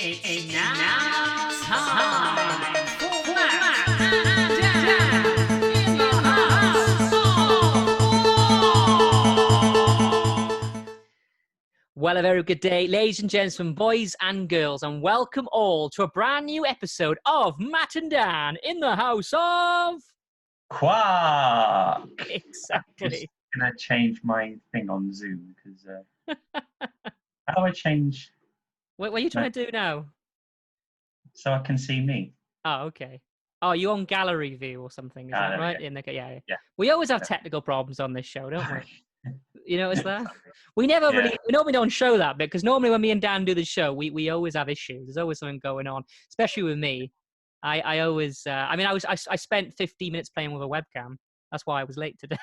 It's now time for Matt and Dan in the house. Well, a very good day, ladies and gentlemen, boys and girls, and welcome all to a brand new episode of Matt and Dan in the house of... Quark! Exactly. I'm just going to change my thing on Zoom, because... how do I change... What are you trying to do now? So I can see me. Oh, okay. Oh, you're on gallery view or something, is that right? Yeah. We always have technical problems on this show, don't we? You notice that? We never really, we normally don't show that bit, because normally when me and Dan do the show, we always have issues. There's always something going on, especially with me. I always, I spent 15 minutes playing with a webcam. That's why I was late today.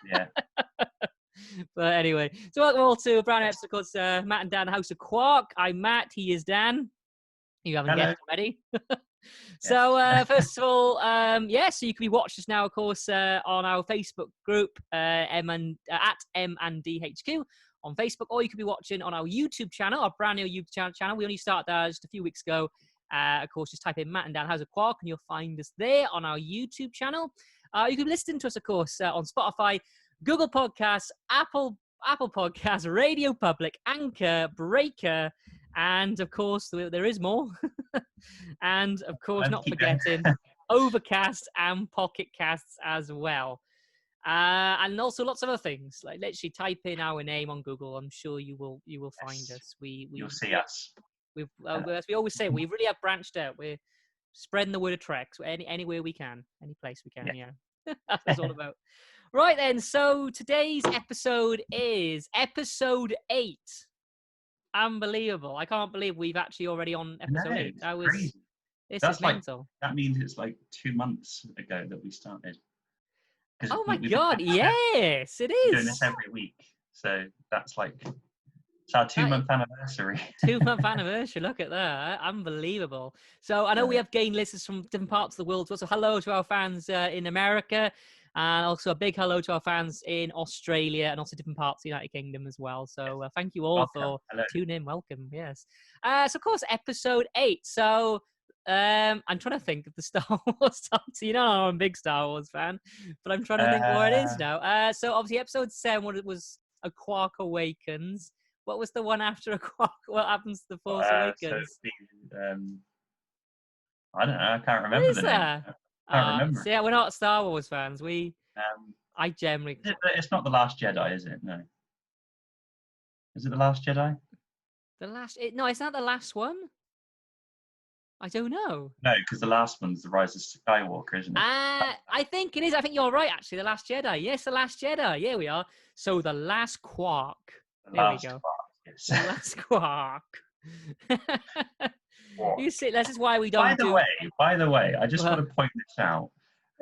Yeah. But anyway, so welcome all to a brand new episode called Matt and Dan House of Quark. I'm Matt, he is Dan. You haven't guessed already. So first of all, so you can be watching us now, of course, on our Facebook group, at M&DHQ on Facebook, or you could be watching on our YouTube channel, our brand new YouTube channel. We only started that just a few weeks ago. Of course, just type in Matt and Dan House of Quark, and you'll find us there on our YouTube channel. You can be listening to us, of course, on Spotify, Google Podcasts, Apple Podcasts, Radio Public, Anchor, Breaker, and of course there is more. And of course, not forgetting Overcast and Pocket Casts as well. And also lots of other things. Like literally type in our name on Google. I'm sure you will find us. You'll see us. As we always say, we really have branched out. We're spreading the word of Trek, so anywhere we can, any place we can. Yeah. That's what it's all about. Right then, so today's episode is episode 8. Unbelievable. I can't believe we've actually already on episode 8. This is mental. That means it's like 2 months ago that we started. Oh my God, yes, it is. We're doing this every week. So that's like, it's our 2-month anniversary. 2-month anniversary, look at that. Unbelievable. So I know we have gained listeners from different parts of the world. So hello to our fans in America. And also a big hello to our fans in Australia and also different parts of the United Kingdom as well. So thank you all for tuning in. Welcome. Yes. So of course, episode 8. So I'm trying to think of the Star Wars stuff. So you know I'm a big Star Wars fan, but I'm trying to think where it is now. So obviously episode 7 was A Quark Awakens. What was the one after A Quark? What happens to The Force Awakens? So I don't know. I can't remember the name. I can't remember. So yeah, we're not Star Wars fans. I generally... It's not The Last Jedi, is it? No. Is it The Last Jedi? No, it's not the last one. I don't know. No, because the last one's The Rise of Skywalker, isn't it? I think it is. I think you're right, actually. The Last Jedi. Yes, The Last Jedi. Here we are. So The Last Quark. There we go. Quark, yes. The Last Quark. You see, this is why we don't By the way, I just want to point this out.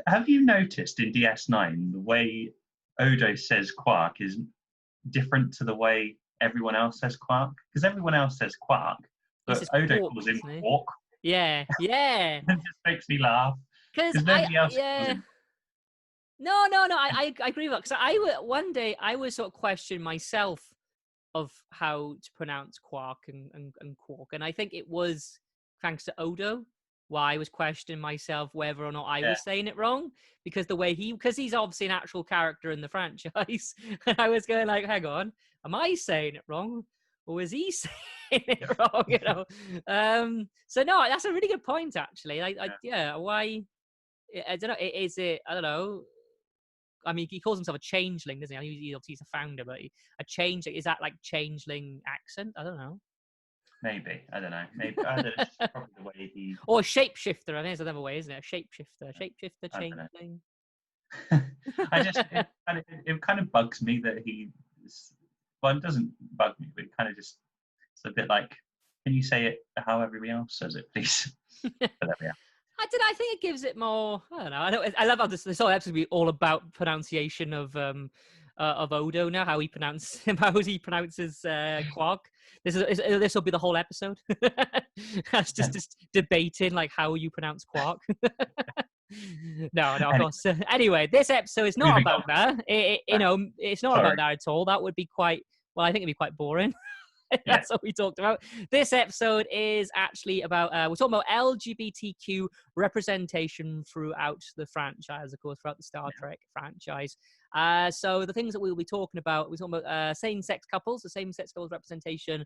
Have you noticed in DS9 the way Odo says Quark is different to the way everyone else says Quark? Because everyone else says Quark, but Odo calls him Quark. Yeah. It just makes me laugh. Because nobody else calls him. No, I agree with that. Because one day I was sort of questioning myself of how to pronounce Quark and Quark. And I think it was thanks to Odo why I was questioning myself whether or not I was saying it wrong, because he's obviously an actual character in the franchise. And I was going like, hang on, am I saying it wrong? Or is he saying it wrong? You know? So no, that's a really good point actually. Why? I don't know. Is it? I don't know. I mean, he calls himself a changeling, doesn't he? He's a founder, but a changeling, is that like changeling accent? I don't know. Maybe. I don't know. It's probably the way he... Or a shapeshifter. I think it's another way, isn't it? A shapeshifter, changeling. It kind of bugs me that well, it doesn't bug me, but it kind of just, it's a bit like, can you say it how everybody else says it, please? But there we are. I think it gives it more. I don't know. I love how this whole episode will be all about pronunciation of Odo now. How he pronounces Quark. This will be the whole episode. That's just debating like how you pronounce Quark. No, of course. Anyway, this episode is not about that. It's not about that at all. That would be quite. Well, I think it'd be quite boring. Yeah. That's what we talked about. This episode is actually about, we're talking about LGBTQ representation throughout the franchise, of course, throughout the Star Trek franchise. So the things that we'll be talking about, we're talking about same-sex couples, the same-sex couples representation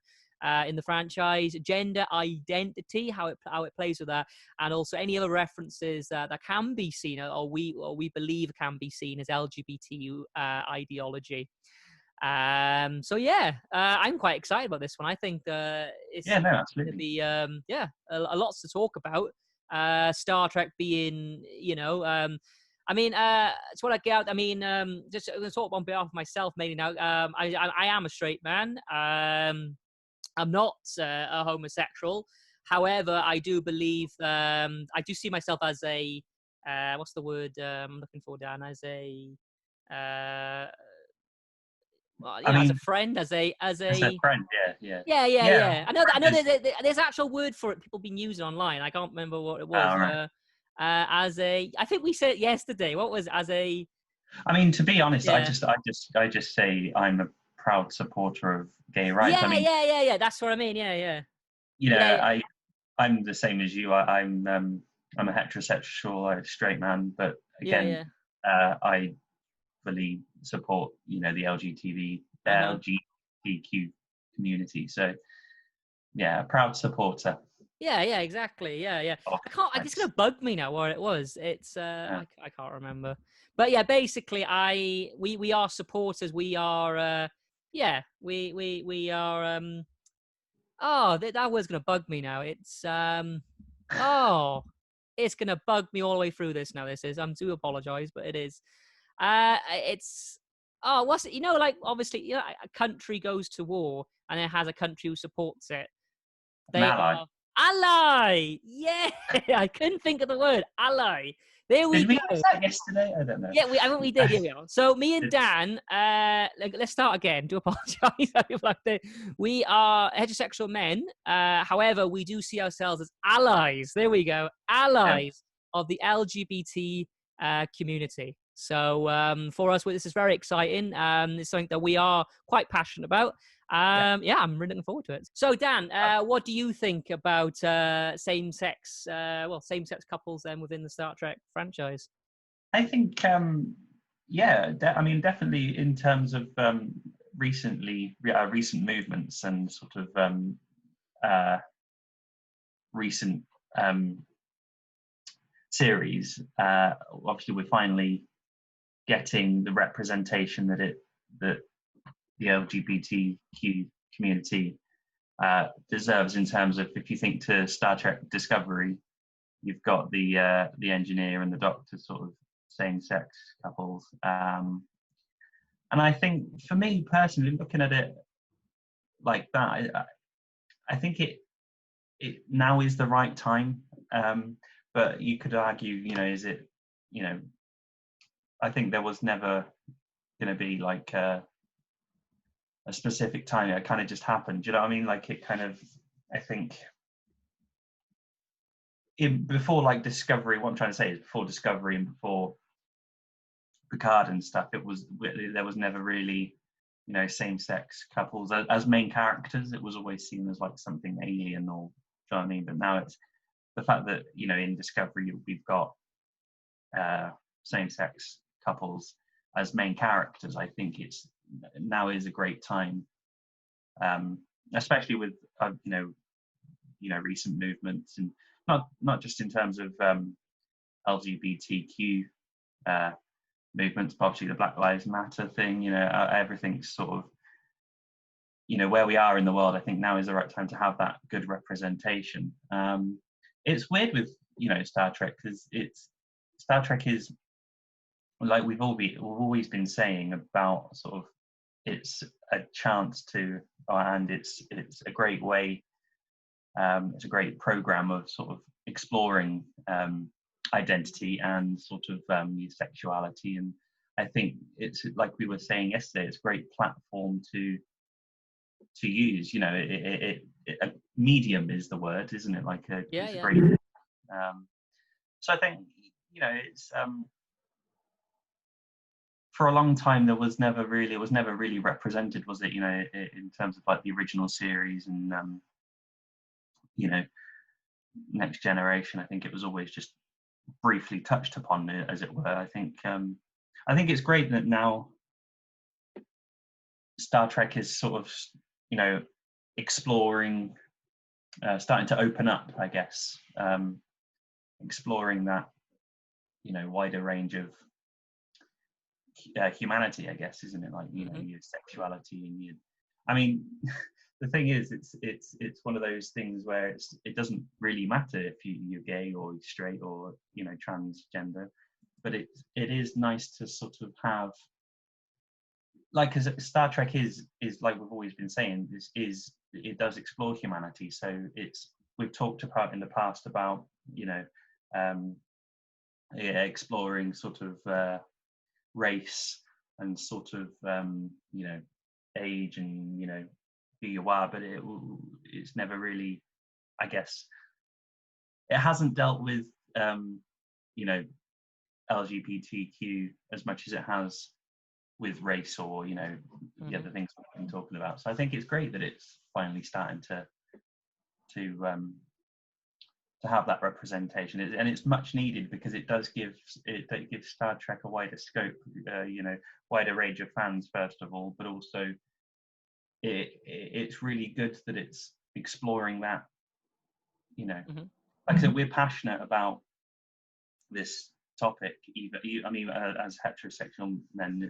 in the franchise, gender identity, how it plays with that, and also any other references that can be seen, or we believe can be seen as LGBTQ ideology. So yeah, I'm quite excited about this one. I think it's Yeah, no, going to absolutely. be a lots to talk about. Star Trek being, I mean, it's what I get out. I mean, just going to talk on behalf of myself mainly now. I am a straight man. I'm not a homosexual. However, I do believe I do see myself as a what's the word I'm looking for, Dan? As a well, I as a mean, friend, as a as a friend, yeah. Yeah, I know that. I know there's, there's actual word for it. People been using online. I can't remember what it was. all right. As a, I think we said it yesterday. What was as a? I mean, to be honest, Yeah, I just say I'm a proud supporter of gay rights. I mean, yeah. That's what I mean. Yeah. you know, Yeah, I'm the same as you. I'm a heterosexual, straight man, but again, yeah. I fully support, the Uh-huh. LGBTQ community. So yeah, a proud supporter Yeah, exactly. Yeah. of I can't. It's rights. gonna bug me now where it was. It's Yeah. I can't remember. But yeah, basically, we are supporters. We are we are oh that was gonna bug me now. It's oh it's gonna bug me all the way through this now. This is. I do apologize, but it is. It's what's it? Like obviously, a country goes to war and it has a country who supports it. An They ally. are ally. Yeah, I couldn't think of the word ally. There we Did we go. use that yesterday? I don't know. Yeah, I think we did. Here we are. So me and It's Dan, let's start again. Do apologize. We are heterosexual men. However, we do see ourselves as allies. There we go, yeah, allies of the LGBT community. So for us, this is very exciting. It's something that we are quite passionate about. yeah. I'm really looking forward to it. So Dan, what do you think about same-sex couples then within the Star Trek franchise? I think, I mean, definitely in terms of recent movements and sort of uh, recent um, series, obviously we're finally getting the representation that the LGBTQ community deserves in terms of, if you think to Star Trek Discovery, you've got the engineer and the doctor sort of same-sex couples. And I think for me personally, looking at it like that, I think it now is the right time. But you could argue, is it, I think there was never going to be like a specific time. It kind of just happened. Do you know what I mean? Like it kind of, I think, before like Discovery, what I'm trying to say is before Discovery and before Picard and stuff, there was never really, same-sex couples as main characters. It was always seen as like something alien, or do you know what I mean? But now it's the fact that in Discovery we've got same-sex couples as main characters. I think it's now is a great time, especially with recent movements, and not just in terms of LGBTQ movements, but obviously the Black Lives Matter thing. Everything's sort of where we are in the world. I think now is the right time to have that good representation. It's weird with Star Trek, because Star Trek is, like we've always been saying, about sort of, it's a chance to, and it's a great way. It's a great program of sort of exploring identity and sort of sexuality. And I think it's, like we were saying yesterday, it's a great platform to use. A medium is the word, isn't it? Like it's a great. So I think it's for a long time it was never really represented, was it? You know, in terms of like the original series and you know, Next Generation. I think it was always just briefly touched upon, as it were. I think it's great that now Star Trek is sort of, you know, exploring, starting to open up, I guess, exploring that, you know, wider range of humanity, I guess, isn't it? Like, you know, your sexuality and your, I mean, the thing is, it's one of those things where it doesn't really matter if you're gay or straight or, you know, transgender, but it is nice to sort of have, like, because Star Trek is like we've always been saying, it does explore humanity. So we've talked about in the past about, you know, exploring sort of race and sort of you know, age and, you know, who you are, but it's never really, I guess, it hasn't dealt with you know, LGBTQ as much as it has with race or, you know, the other things we've been talking about. So I think it's great that it's finally starting to have that representation, and it's much needed because it gives Star Trek a wider scope, you know, wider range of fans first of all, but also it's really good that it's exploring that, you know. Like I said, we're passionate about this topic. I mean, as heterosexual men,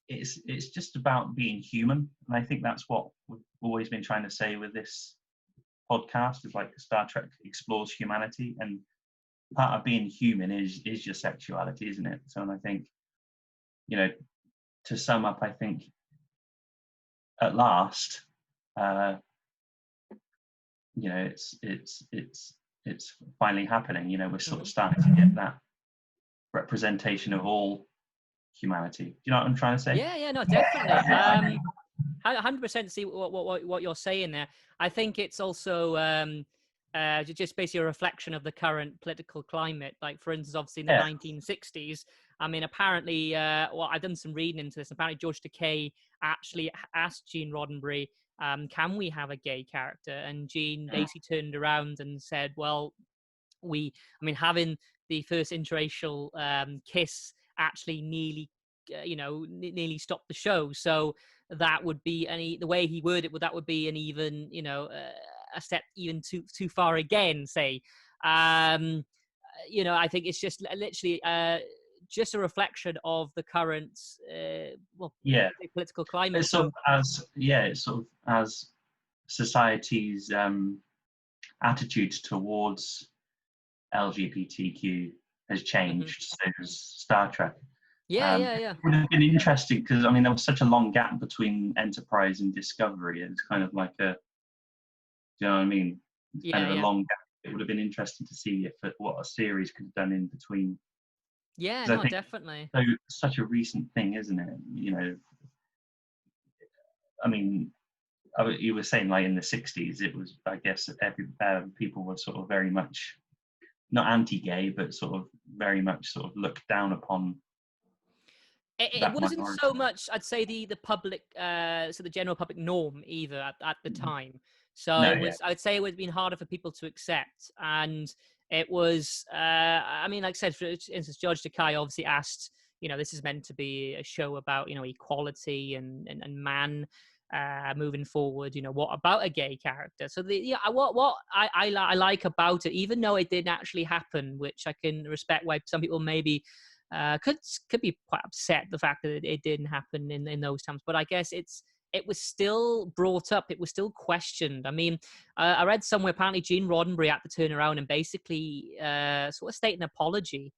it's just about being human, and I think that's what we've always been trying to say with this podcast. Is like Star Trek explores humanity, and part of being human is your sexuality, isn't it? So, and I think, you know, to sum up, I think at last, you know, it's finally happening. You know, we're sort of starting to get that representation of all humanity. Do you know what I'm trying to say? Yeah, no, definitely. 100% see what you're saying there. I think it's also just basically a reflection of the current political climate. Like, for instance, obviously in the 1960s, I mean, apparently, well, I've done some reading into this. Apparently, George Takei actually asked Gene Roddenberry, can we have a gay character? And Gene basically turned around and said, well, I mean, having the first interracial kiss actually nearly stopped the show. So that would be the way he worded it, that would be an even, you know, a step even too far again, say. You know, I think it's just literally just a reflection of the current political climate. It's sort of as society's attitude towards LGBTQ has changed, so has Star Trek. It would have been interesting because, I mean, there was such a long gap between Enterprise and Discovery. It's kind of like do you know what I mean? It's kind of a long gap. It would have been interesting to see what a series could have done in between. Yeah, no, definitely. So such a recent thing, isn't it? You know, I mean, you were saying like in the 60s, it was, I guess, people were sort of very much not anti-gay, but sort of very much sort of looked down upon. It wasn't minority. So much, I'd say, the public, so the general public norm either at the time. So I'd say it would have been harder for people to accept. And it was, I mean, like I said, for instance, George Takei obviously asked, you know, this is meant to be a show about, you know, equality and man moving forward, you know, what about a gay character? So what I like about it, even though it didn't actually happen, which I can respect why some people maybe could be quite upset the fact that it didn't happen in those times, but I guess it was still brought up, it was still questioned. I mean, I read somewhere apparently Gene Roddenberry had to turn around and basically sort of state an apology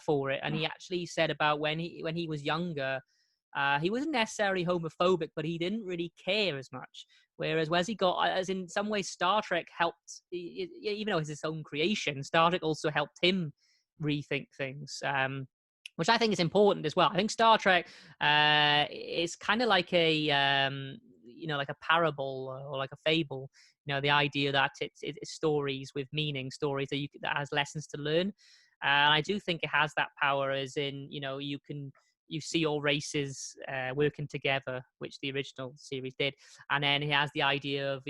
for it, and he actually said about when he was younger, he wasn't necessarily homophobic, but he didn't really care as much. Whereas he got, as in some ways, Star Trek helped, even though it's his own creation, Star Trek also helped him rethink things. Which I think is important as well. I think Star Trek is kind of like a, you know, like a parable or like a fable. You know, the idea that it's stories with meaning, stories that has lessons to learn. And I do think it has that power, as in, you know, you can you see all races working together, which the original series did, and then he has the idea of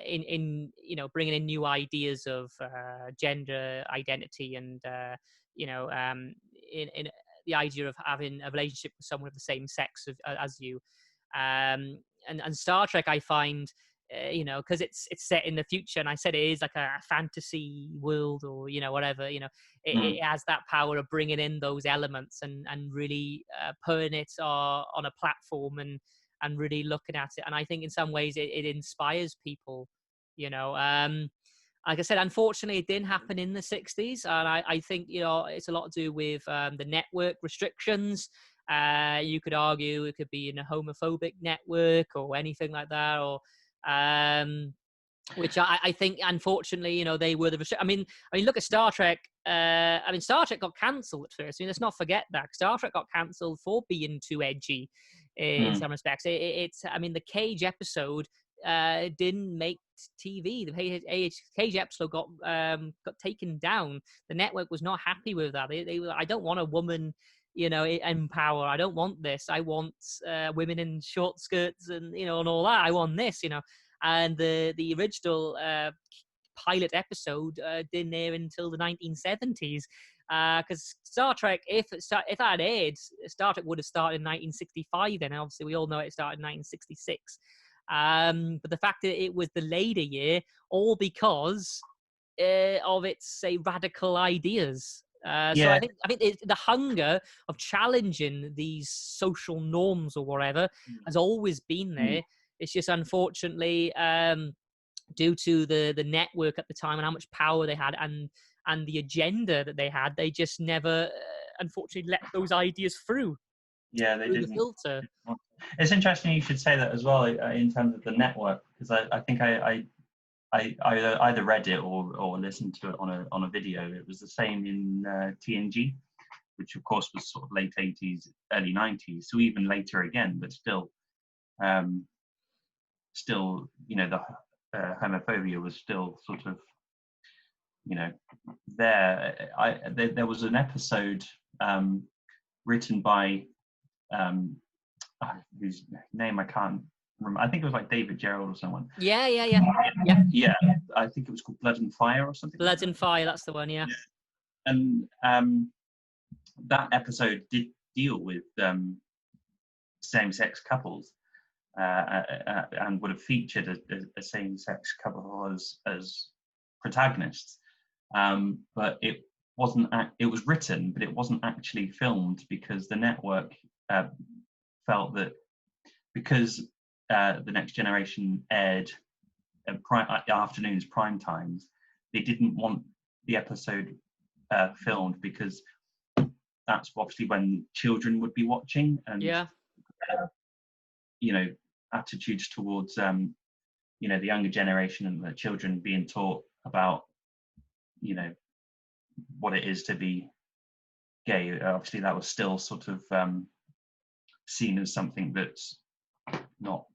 in bringing in new ideas of gender identity and in the idea of having a relationship with someone of the same sex as you. And Star Trek, I find, because it's set in the future, and I said it is like a fantasy world, or whatever. It has that power of bringing in those elements and really putting it on a platform and really looking at it. And I think in some ways it inspires people. Like I said, unfortunately, it didn't happen in the 60s. And I think, it's a lot to do with the network restrictions. You could argue it could be in a homophobic network or anything like that, or which I think, unfortunately, they were the I mean, look at Star Trek. Star Trek got cancelled at first. Let's not forget that Star Trek got cancelled for being too edgy in some respects. It's the Cage episode didn't make TV. The Cage episode got taken down. The network was not happy with that. They were, I don't want a woman, in power. I don't want this. I want women in short skirts and and all that. I want this. And the original pilot episode didn't air until the 1970s. Because Star Trek, if that had aired, Star Trek would have started in 1965. Then obviously we all know it started in 1966. But the fact that it was delayed a year, all because of its, say, radical ideas. So I think the hunger of challenging these social norms or whatever has always been there. It's just unfortunately due to the network at the time and how much power they had and the agenda that they had, they just never unfortunately let those ideas through. Yeah, they didn't. The filter. It's interesting you should say that as well in terms of the network, because I think I either read it or listened to it on a video. It was the same in TNG, which of course was sort of late 80s, early 90s, so even later again, but still, the homophobia was still sort of, there. There was an episode written by whose name I can't remember. I think it was like David Gerald or someone. Yeah. I think it was called Blood and Fire or something. Blood and Fire, that's the one. Yeah. And that episode did deal with same-sex couples, and would have featured a same-sex couple as protagonists. But it wasn't. It was written, but it wasn't actually filmed because the network felt that because the Next Generation aired at afternoons, prime times, they didn't want the episode filmed because that's obviously when children would be watching, and attitudes towards the younger generation and the children being taught about what it is to be gay. Obviously, that was still sort of seen as something that's not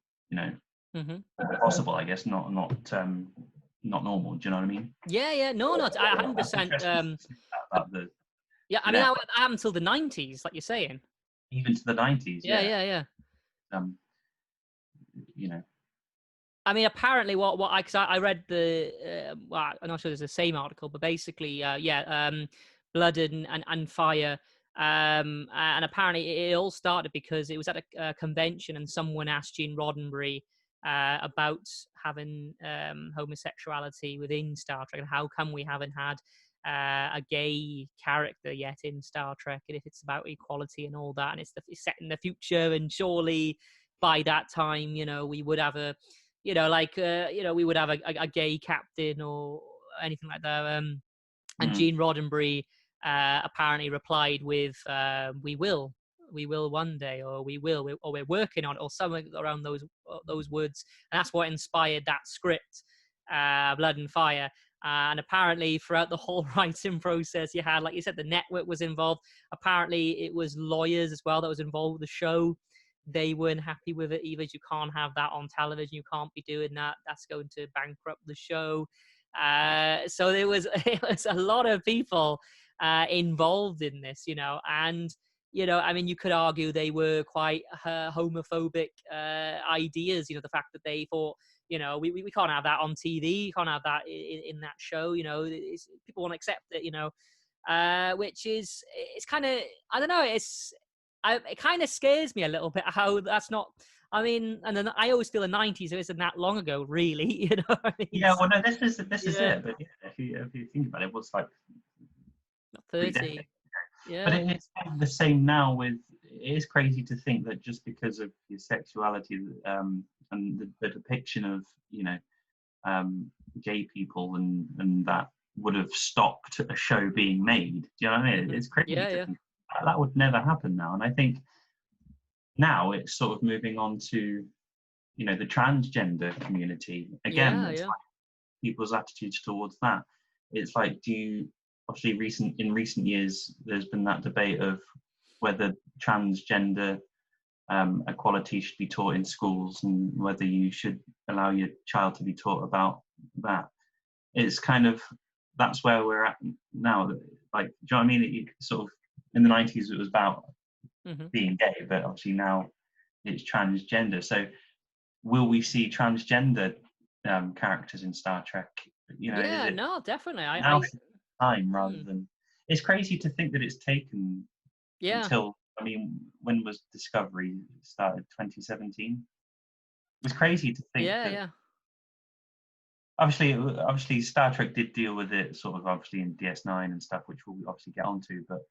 possible, I guess, not normal. Do you know what I mean? Yeah. No, 100%. Yeah, I mean, that happened until the 90s, like you're saying. Even to the 90s. Yeah. I mean, apparently, because I read I'm not sure there's the same article, but basically, Blood and Fire, and apparently it all started because it was at a convention and someone asked Gene Roddenberry about having homosexuality within Star Trek and how come we haven't had a gay character yet in Star Trek, and if it's about equality and all that, and it's set in the future, and surely by that time, we would have we would have a gay captain or anything like that. And Gene Roddenberry apparently replied with, "We will one day," or we're working on it," or something around those words, and that's what inspired that script, Blood and Fire. And apparently, throughout the whole writing process, you had, like you said, the network was involved. Apparently, it was lawyers as well that was involved with the show. They weren't happy with it either. You can't have that on television. You can't be doing that. That's going to bankrupt the show. So it was a lot of people involved in this, and you know, I mean, you could argue they were quite homophobic ideas. You know, the fact that they thought, you know, we can't have that on TV, can't have that in that show. You know, people won't accept it. You know, which is, it's kind of, I don't know, it kind of scares me a little bit how that's not. I mean, and then I always feel the '90s isn't that long ago, really. You know what I mean? Yeah, well, no, this is Yeah, it. But yeah, if you think about it, it was like not 3 decades 30. ago. But Yeah. it's kind of the same now. With it is crazy to think that just because of your sexuality, and the depiction of, you know, gay people and that would have stopped a show being made. Do you know what I mean? Hmm. It's crazy Yeah, to yeah, think that would never happen now. And I think now it's sort of moving on to, you know, the transgender community again. yeah, It's yeah. like people's attitudes towards that. It's like, do you obviously in recent years there's been that debate of whether transgender equality should be taught in schools and whether you should allow your child to be taught about that. It's kind of, that's where we're at now. Like, do you know what I mean? It sort of, in the '90s it was about Hmm. being gay, but obviously now it's transgender. So will we see transgender characters in Star Trek? You know, is Yeah, it no, definitely. now time rather Hmm. than? It's crazy to think that it's taken Yeah, until, I mean, when was Discovery started? 2017. It was crazy to think yeah, that. yeah. Obviously, Star Trek did deal with it, sort of obviously in DS9 and stuff, which we'll obviously get onto. But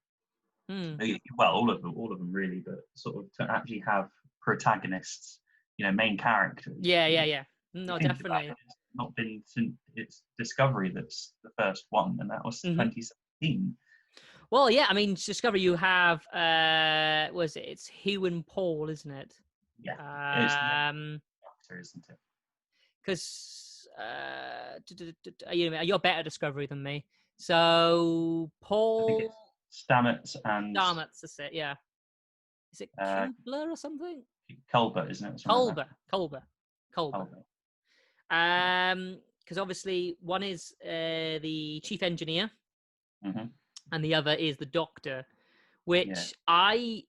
Hmm. well, all of them really. But sort of to actually have protagonists, you know, main characters. Yeah, yeah, yeah. You No, think about definitely. it, it's not been since its Discovery that's the first one, and that was Hmm. 2017. Well, yeah. I mean, Discovery. You have was it? It's Hugh and Paul, isn't it? Yeah, it's the main Um, actor, isn't it? because you're better Discovery than me. So I think Paul it's Stamets and Stamets, that's it. Yeah. Is it uh, Kembler or something? Culber, isn't it? Something like Colber, Colber, that. Colber. Culber. Yeah. Because obviously one is the chief engineer Hmm. and the other is the doctor, Yeah. which I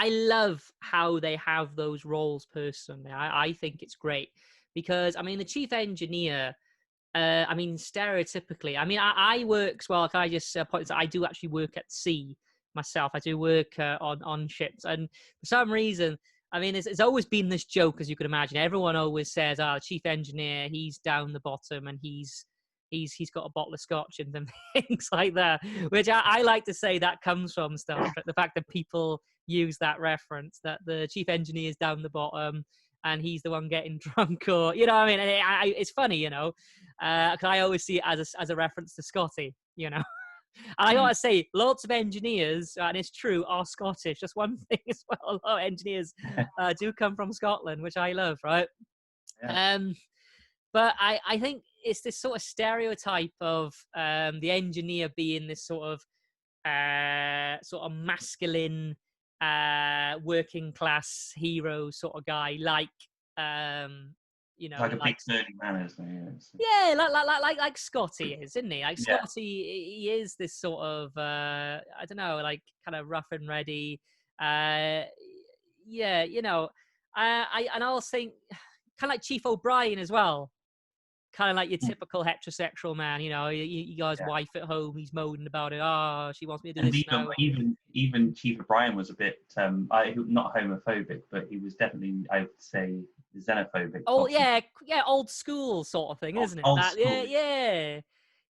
love how they have those roles personally. I think it's great because I mean the chief engineer. I mean, stereotypically, I mean, I work, well, can I just point this out? I do actually work at sea myself. I do work on ships. And for some reason, I mean, it's always been this joke, as you can imagine. Everyone always says, oh, chief engineer, he's down the bottom and he's got a bottle of scotch and things like that, which I like to say that comes from Star Trek. The fact that people use that reference, that the chief engineer is down the bottom and he's the one getting drunk, or, you know what I mean? And it's funny, you know, because I always see it as a reference to Scotty, you know. And I Mm. gotta say, lots of engineers, and it's true, are Scottish. Just one thing as well, a lot of engineers do come from Scotland, which I love, right? Yeah. Um, but I think it's this sort of stereotype of the engineer being this sort of masculine working class hero sort of guy, like you It's know, like a big like burly man, isn't he? yeah, like Scotty is, isn't he? Like Yeah. Scotty, he is this sort of I don't know, like kind of rough and ready. Uh, yeah, you know, I'll think kind of like Chief O'Brien as well. Kind of like your Mm. typical heterosexual man, you know, you got his Yeah. wife at home, he's moaning about it. Oh, she wants me to do And this now. even Chief O'Brien was a bit not homophobic, but he was definitely, I would say, xenophobic Oh of some yeah, yeah, old school sort of thing, isn't it? old That yeah, school. yeah.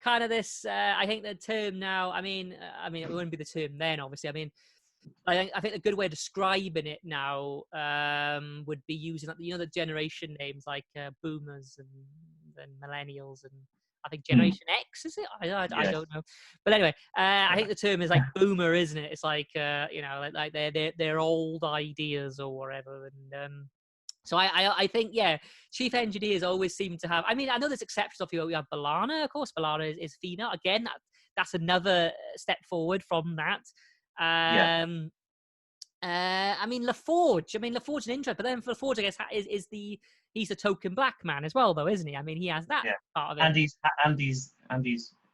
Kind of this. I think the term now. I mean, it wouldn't be the term then, obviously. I mean, I think a good way of describing it now would be using, you know, the generation names like boomers and millennials and I think Mm. Generation X, is it? I Yeah. don't know, but anyway, I Yeah. think the term is like boomer, isn't it? It's like you know, like they're old ideas or whatever, and so I think, yeah, chief engineers always seem to have. I mean, I know there's exceptions. Of you, we have Balana, of course. Balana is female. Again, that's another step forward from that. Yeah. I mean, LaForge. I mean, LaForge an interest, but then for LaForge, I guess he's the token black man as well, though, isn't he? I mean, he has that Yeah. part of it.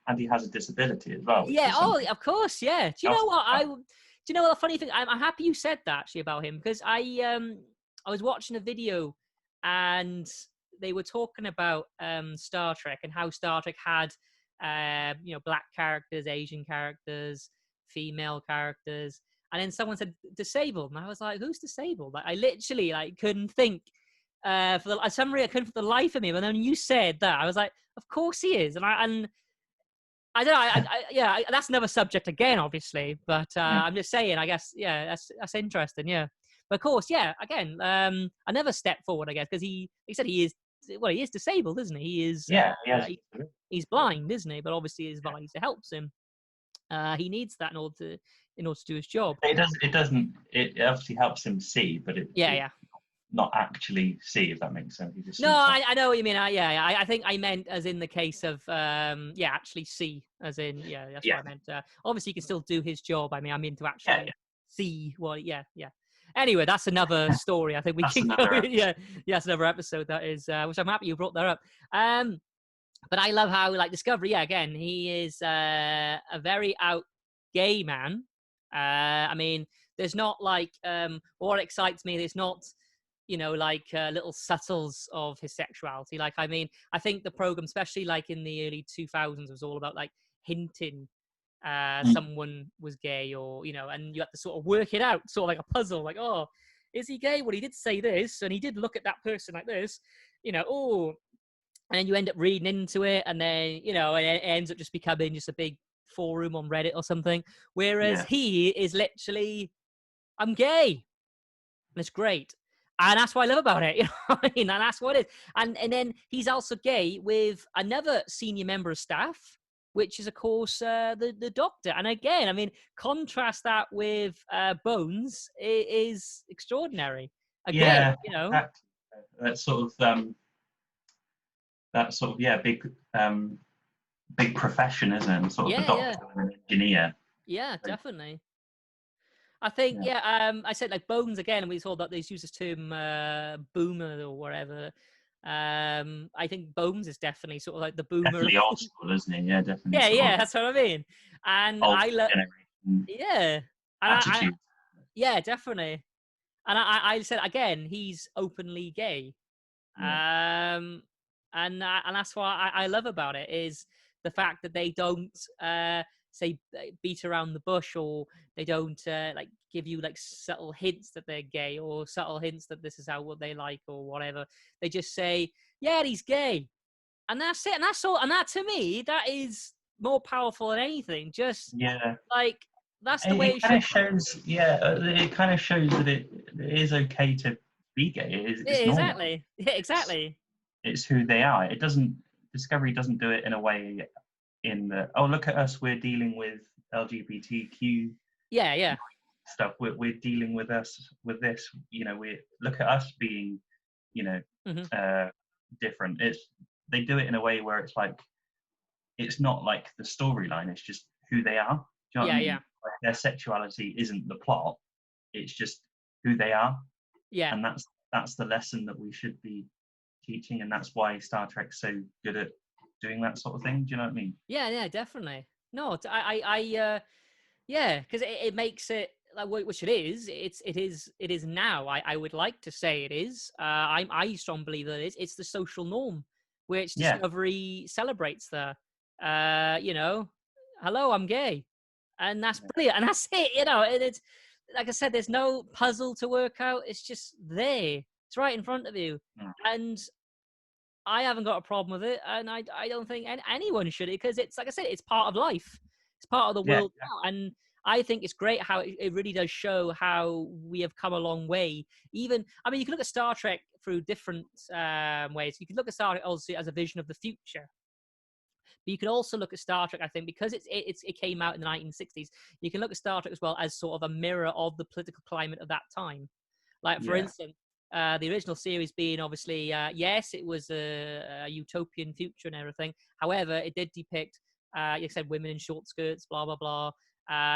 And he has a disability as well, which Yeah. is Oh, something of course. Yeah. Do you know else. what you know what the funny thing? I'm happy you said that actually about him, because I was watching a video and they were talking about Star Trek and how Star Trek had black characters, Asian characters, female characters, and then someone said disabled, and I was like, who's disabled? Like, I literally like couldn't think for some reason I couldn't for the life of me. But then when you said that, I was like, of course he is, and I don't know. That's another subject again, obviously. But Yeah. I'm just saying. I guess, that's interesting. Yeah, but of course, yeah. Again, another step forward, I guess, because he said he is disabled, isn't he? He is. Yeah, yes. He's blind, isn't he? But obviously, his visor helps him. He needs that in order to do his job. It does. It doesn't. It obviously helps him see, but it not actually see, if that makes sense. He just No, sees that. I know what you mean. I think I meant as in the case of actually see, as in that's what I meant. Obviously, he can still do his job. I mean to actually see what. Yeah. Anyway, that's another story. I think we can go. That's another episode. That is, which I'm happy you brought that up. But I love how, like, Discovery. Yeah, again, he is a very out gay man. I mean, there's not like what excites me. There's not, like little subtles of his sexuality. Like, I mean, I think the program, especially like in the early 2000s, was all about like hinting someone was gay, or and you have to sort of work it out, sort of like a puzzle. Like, oh, is he gay? Well, he did say this, and he did look at that person like this. Oh. And then you end up reading into it, and then, and it ends up just becoming just a big forum on Reddit or something. Whereas he is literally, I'm gay. And it's great. And that's what I love about it. You know what I mean? And that's what it is. And then he's also gay with another senior member of staff, which is, of course, the doctor. And again, I mean, contrast that with Bones is extraordinary. Again, that sort of big profession, isn't it? Sort of the doctor and an engineer. Yeah, definitely. I think, I said like Bones again, and we saw that they use this term boomer or whatever. I think Bones is definitely sort of like the boomer. Definitely old school, isn't he? Yeah, definitely. Yeah, that's what I mean. And old I love, attitude. Definitely. And I said again, he's openly gay. And that's what I love about it, is the fact that they don't say beat around the bush, or they don't like give you like subtle hints that they're gay, or subtle hints that this is what they like or whatever. They just say, yeah, he's gay, and that's it. And that's all. And that, to me, that is more powerful than anything. Just like, that's the way it kind of shows. It kind of shows that it is okay to be gay. It's exactly. normal. Yeah, exactly. It's who they are. It doesn't. Discovery doesn't do it in a way in the, oh, look at us, we're dealing with LGBTQ stuff. We're dealing with this. We look at us being, different. They do it in a way where it's like, it's not like the storyline. It's just who they are. Do you know what I mean? Like, their sexuality isn't the plot. It's just who they are. Yeah. And that's the lesson that we should be teaching, and that's why Star Trek's so good at doing that sort of thing. Do you know what I mean? Yeah, definitely. No, because it makes it like, which it is. It is now. I would like to say it is. I strongly believe that it is. It's the social norm, which Discovery celebrates. Hello, I'm gay, and that's brilliant, and that's it. And it's, like I said, there's no puzzle to work out. It's just there. It's right in front of you, and I haven't got a problem with it, and I don't think anyone should, because it's, like I said, it's part of life. It's part of the world now, and I think it's great how it really does show how we have come a long way. Even, I mean, you can look at Star Trek through different ways. You can look at Star Trek also as a vision of the future. But you can also look at Star Trek, I think, because it came out in the 1960s, you can look at Star Trek as well as sort of a mirror of the political climate of that time. Like, for instance, the original series being, obviously, yes, it was a utopian future and everything. However, it did depict, like I said, women in short skirts, blah, blah, blah.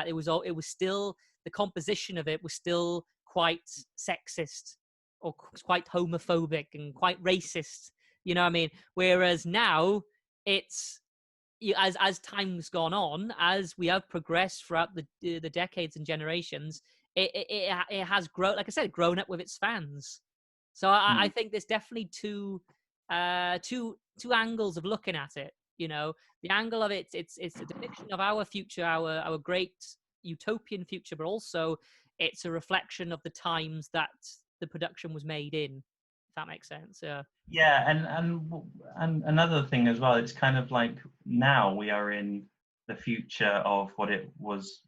It was still, the composition of it was still quite sexist, or quite homophobic and quite racist. You know what I mean? Whereas now, it's as time's gone on, as we have progressed throughout the decades and generations, it has grown, like I said, grown up with its fans. So I think there's definitely two angles of looking at it. You know, the angle of it's a depiction of our future, our great utopian future, but also it's a reflection of the times that the production was made in. If that makes sense. Yeah, and another thing as well, it's kind of like now we are in the future of what it was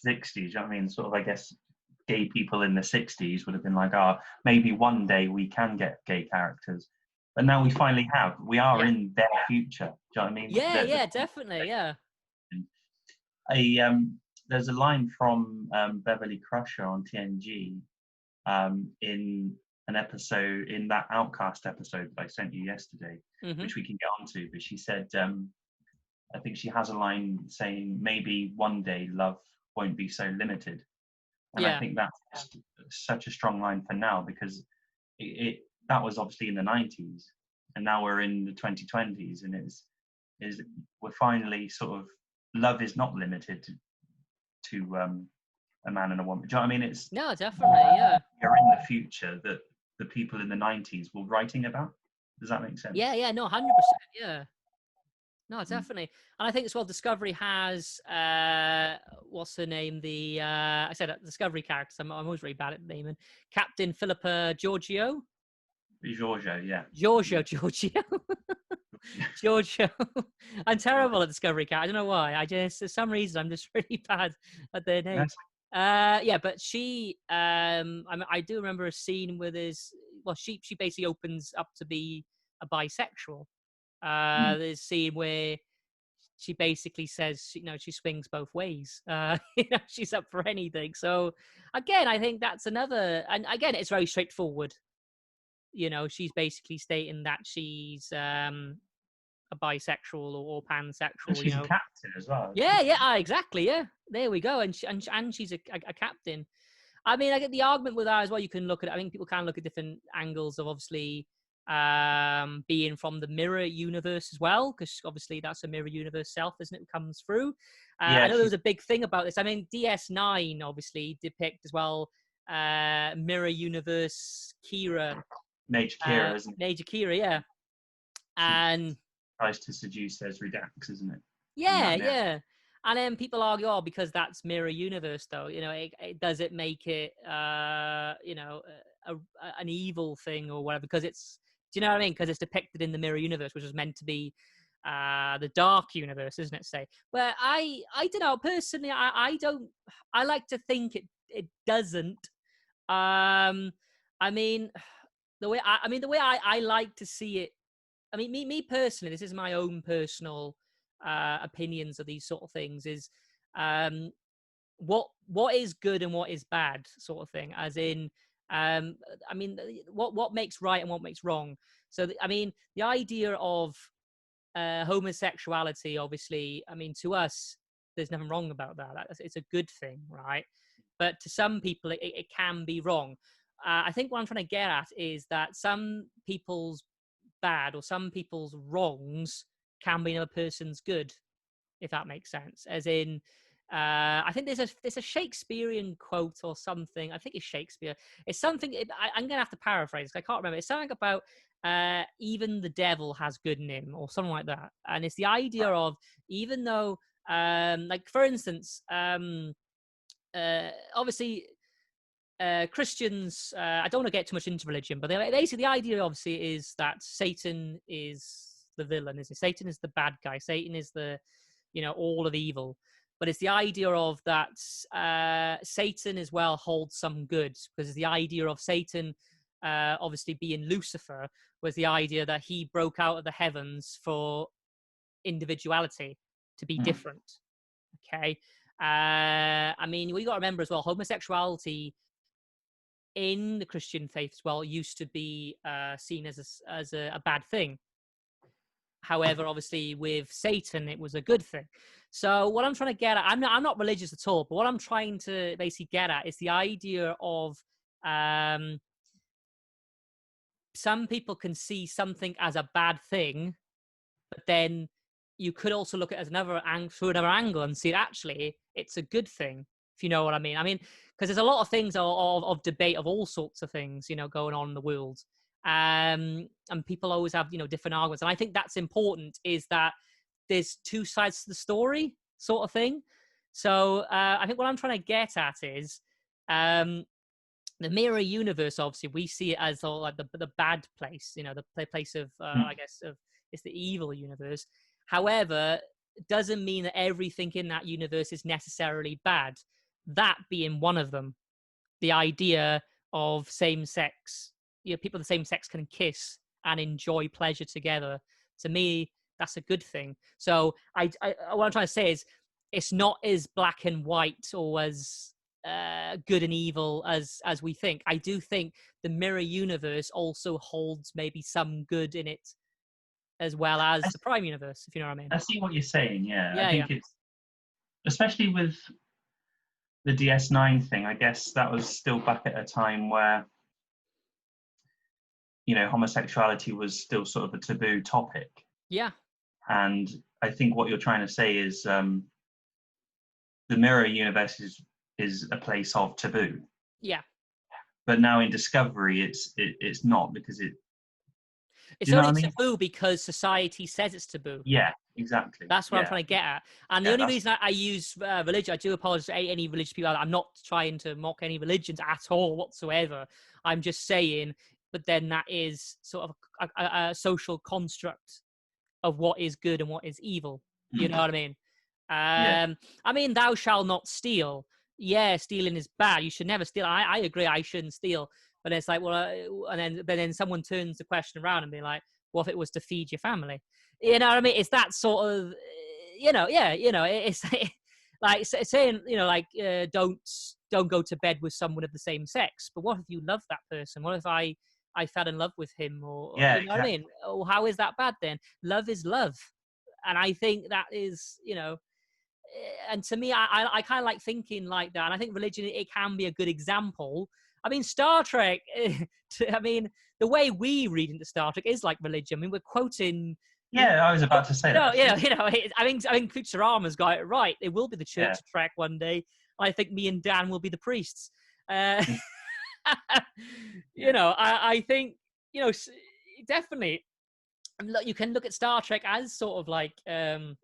60s. You know what I mean? Sort of, I guess, gay people in the 60s would have been like, oh, maybe one day we can get gay characters. But now we finally have. We are in their future. Do you know what I mean? Yeah, definitely, yeah. There's a line from Beverly Crusher on TNG in an episode, in that Outcast episode that I sent you yesterday, which we can get onto. But she said, I think she has a line saying, maybe one day love won't be so limited. And I think that's such a strong line for now, because that was obviously in the 90s, and now we're in the 2020s, and we're finally sort of, love is not limited to a man and a woman. Do you know what I mean? It's no, definitely, yeah. You're in the future that the people in the 90s were writing about. Does that make sense? Yeah, no, 100%, yeah. No, definitely. And I think as well, Discovery has, what's her name? I said Discovery characters. I'm always really bad at naming. Captain Philippa Giorgio. Giorgio, yeah. Giorgio. Giorgio. I'm terrible at Discovery characters. I don't know why. For some reason, I'm just really bad at their names. Yeah, but she, I do remember a scene with she basically opens up to be a bisexual. There's a scene where she basically says, she swings both ways. She's up for anything. So again, I think that's another, and again, it's very straightforward. She's basically stating that she's a bisexual or pansexual. And she's a captain as well. Yeah, exactly. Yeah, there we go. And she's a captain. I mean, I get the argument with that as well. You can look at it. I think people can look at different angles of obviously being from the mirror universe as well, because obviously that's a mirror universe self, isn't it? Comes through. I know there was a big thing about this. I mean, DS9 obviously depict as well mirror universe Kira. Major Kira, isn't it? Major Kira, yeah. And tries to seduce as Redux, isn't it? Yeah. And then people argue, because that's mirror universe, though. Does it make it, an evil thing or whatever? Because it's, do you know what I mean? Because it's depicted in the mirror universe, which is meant to be the dark universe, isn't it? Say, where I don't know personally. I like to think it doesn't. I mean, the way I like to see it. I mean, me personally, this is my own personal opinions of these sort of things, is what is good and what is bad, sort of thing, as in I mean, what makes right and what makes wrong. So I mean, the idea of homosexuality, obviously, I mean, to us there's nothing wrong about that. It's a good thing, right? But to some people it can be wrong. I think what I'm trying to get at is that some people's bad or some people's wrongs can be another person's good, if that makes sense. As in, I think there's a Shakespearean quote or something. I think it's Shakespeare. It's something. I'm gonna have to paraphrase. I can't remember. It's something about even the devil has good in him, or something like that. And it's the idea of, even though, like for instance, obviously. Christians, I don't want to get too much into religion, but basically the idea obviously is that Satan is the villain, isn't it? Satan is the bad guy. Satan is the, all of evil. But it's the idea of that Satan as well holds some good, because the idea of Satan obviously being Lucifer was the idea that he broke out of the heavens for individuality, to be different. Okay. I mean, we got to remember as well, homosexuality in the Christian faith as well used to be seen as a bad thing. However, obviously with Satan, it was a good thing. So what I'm trying to get at, I'm not religious at all, but what I'm trying to basically get at is the idea of some people can see something as a bad thing, but then you could also look at it as through another angle and see actually it's a good thing, if you know what I mean. I mean, because there's a lot of things of debate of all sorts of things, going on in the world. And people always have, different arguments. And I think that's important, is that there's two sides to the story, sort of thing. So I think what I'm trying to get at is the mirror universe. Obviously, we see it as all like the bad place, the place of I guess of it's the evil universe. However, it doesn't mean that everything in that universe is necessarily bad. That being one of them, the idea of same sex, people of the same sex can kiss and enjoy pleasure together. To me, that's a good thing. So I what I'm trying to say is, it's not as black and white or as good and evil as we think. I do think the mirror universe also holds maybe some good in it, as well as the prime universe, if you know what I mean. I see what you're saying. Yeah, I think Yeah. it's, especially with the DS9 thing. I guess that was still back at a time where, homosexuality was still sort of a taboo topic. Yeah. And I think what you're trying to say is the mirror universe is a place of taboo. Yeah. But now in Discovery, it's not, because it's you know only what I mean? taboo because society says it's taboo. Yeah, exactly. That's what I'm trying to get at. And the only reason I use religion, I do apologize to any religious people. I'm not trying to mock any religions at all whatsoever. I'm just saying, but then that is sort of a social construct of what is good and what is evil. You know what I mean? I mean, thou shalt not steal. Yeah, stealing is bad. You should never steal. I agree. I shouldn't steal. But it's like, well, but then someone turns the question around and be like, what if it was to feed your family? You know what I mean? It's that sort of, it's like saying, don't go to bed with someone of the same sex. But what if you love that person? What if I fell in love with him, or you know what I mean? Oh, how is that bad then? Love is love. And I think that is, and to me, I kind of like thinking like that. And I think religion, it can be a good example. I mean, Star Trek, I mean, the way we read into Star Trek is like religion. I mean, we're quoting. Yeah, I was about to say that. I think Futurama's got it right. It will be the Church of Trek one day. I think me and Dan will be the priests. I think, definitely, you can look at Star Trek as sort of like a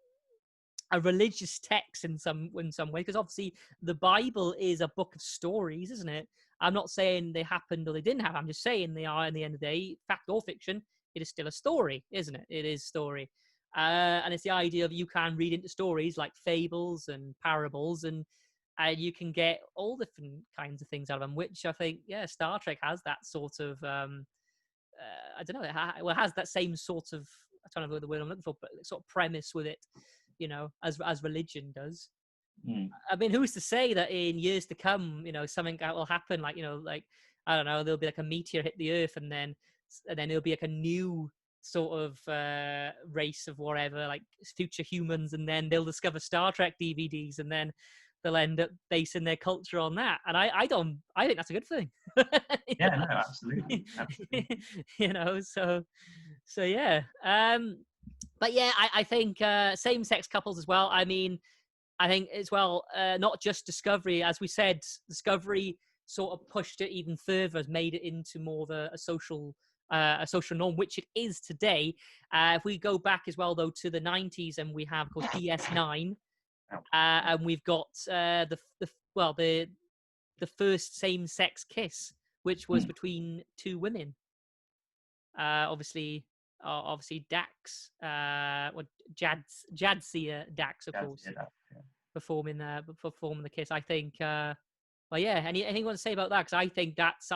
religious text in some way, because obviously the Bible is a book of stories, isn't it? I'm not saying they happened or they didn't happen. I'm just saying they are, in the end of the day, fact or fiction, it is still a story, isn't it? It is story. And it's the idea of, you can read into stories like fables and parables, and you can get all different kinds of things out of them, which I think, Star Trek has that sort of, I don't know, it has that same sort of, I don't know the word I'm looking for, but sort of premise with it, as religion does. I mean, who's to say that in years to come, something will happen, like, I don't know, there'll be like a meteor hit the earth, and then there'll be like a new sort of race of whatever, like future humans, and then they'll discover Star Trek DVDs, and then they'll end up basing their culture on that. And I think that's a good thing. No, absolutely. So yeah. But yeah, I think same-sex couples as well. I mean, I think as well, not just Discovery, as we said, Discovery sort of pushed it even further, has made it into more of a social norm, which it is today. If we go back as well, though, to the 90s, and we have, of course, DS9, and we've got the first same-sex kiss, which was between two women. Obviously Dax, Jadzia Dax, of course, performing the kiss. I think, anything you want to say about that? Because I think that's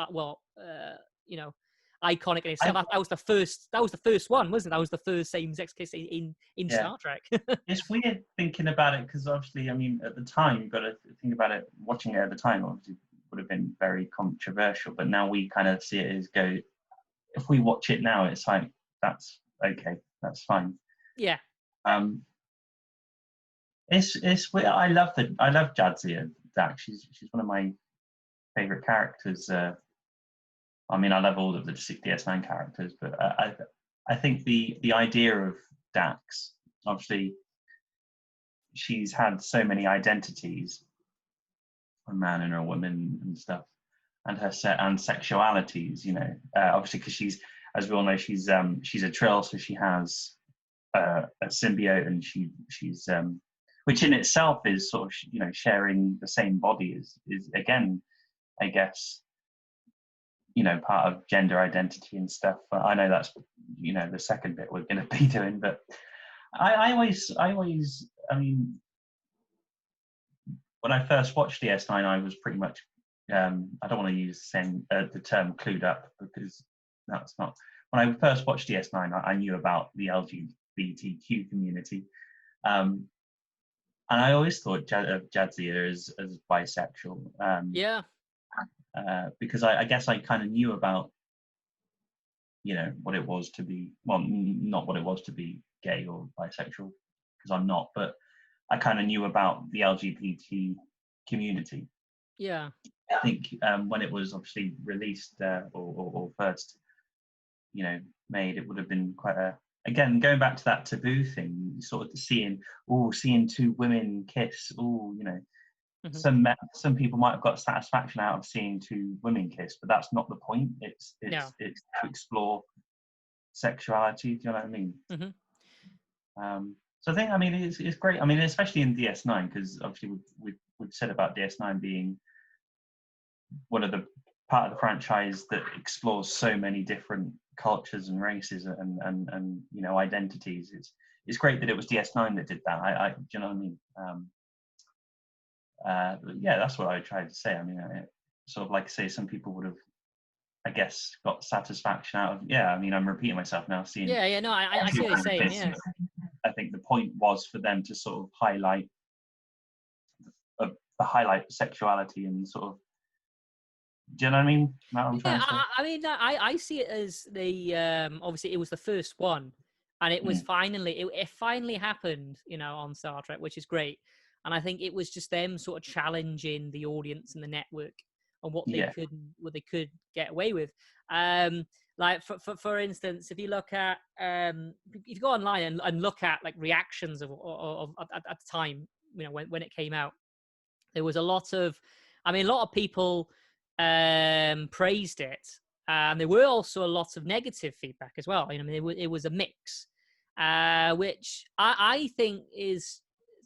iconic in itself. That was the first one, wasn't it? That was the first same-sex kiss in Star Trek. It's weird thinking about it, because obviously, I mean, at the time, you've got to think about it. Watching it at the time, obviously, would have been very controversial. But now we kind of see it as if we watch it now, it's like, that's okay, that's fine. Yeah. It's weird. I love Jadzia Dax. She's one of my favorite characters. I mean, I love all of the DS9 characters, but I think the idea of Dax obviously she's had so many identities, a man and a woman and stuff, and her and sexualities, obviously because she's, as we all know, she's a trill, so she has a symbiote, and she's which in itself is sort of sharing the same body is again, I guess, part of gender identity and stuff. I know that's the second bit we're going to be doing, but I always I mean, when I first watched DS9, I was pretty much I don't want to use the term clued up, because that's not. When I first watched DS9, I knew about the LGBTQ community, and I always thought of Jadzia as bisexual. Yeah. Because I guess I kind of knew about what it was to be, well, not what it was to be gay or bisexual, because I'm not, but I kind of knew about the LGBT community. Yeah. I think when it was obviously released or first, made, it would have been quite again, going back to that taboo thing, sort of seeing two women kiss. Mm-hmm. Some people might have got satisfaction out of seeing two women kiss, but that's not the point. It's No. to explore sexuality. Do you know what I mean? Mm-hmm. So I think, I mean, it's great. I mean, especially in DS9, because obviously we've said about DS9 being one of the part of the franchise that explores so many different cultures and races and identities. It's great that it was DS9 that did that. Do you know what I mean? Yeah, that's what I tried to say. I mean, sort of like I say, some people would have, I guess, got satisfaction out of. Yeah, I mean, I'm repeating myself now. Seeing. Yeah. No, I see what you're saying. Yeah. I think the point was for them to sort of highlight sexuality and sort of. Do you know what I mean? What I'm trying to say? I mean, I see it as the obviously it was the first one, and it was finally it finally happened, on Star Trek, which is great. And I think it was just them sort of challenging the audience and the network on what they could get away with. Like for instance, if you look at if you go online and look at like reactions of at the time, when it came out, there was a lot of people praised it. There were also a lot of negative feedback as well. It was a mix, which I think is,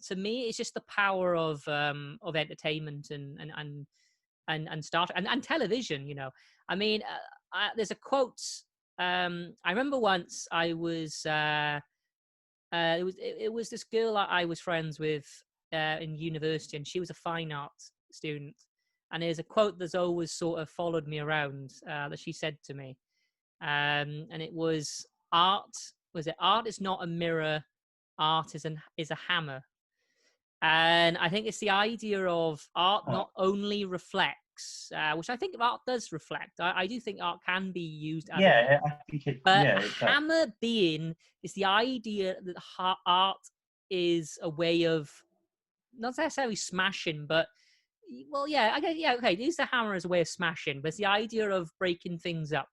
to me, it's just the power of entertainment and Star Trek and television. There's a quote. I remember once I was it was this girl I was friends with in university, and she was a fine arts student. And there's a quote that's always sort of followed me around that she said to me, and it was, "Art is not a mirror, art is a hammer." And I think it's the idea of art not only reflects, which I think art does reflect. I do think art can be used as I think it. but Yeah, hammer being is the idea that art is a way of not necessarily smashing, but okay. Use the hammer as a way of smashing, but it's the idea of breaking things up,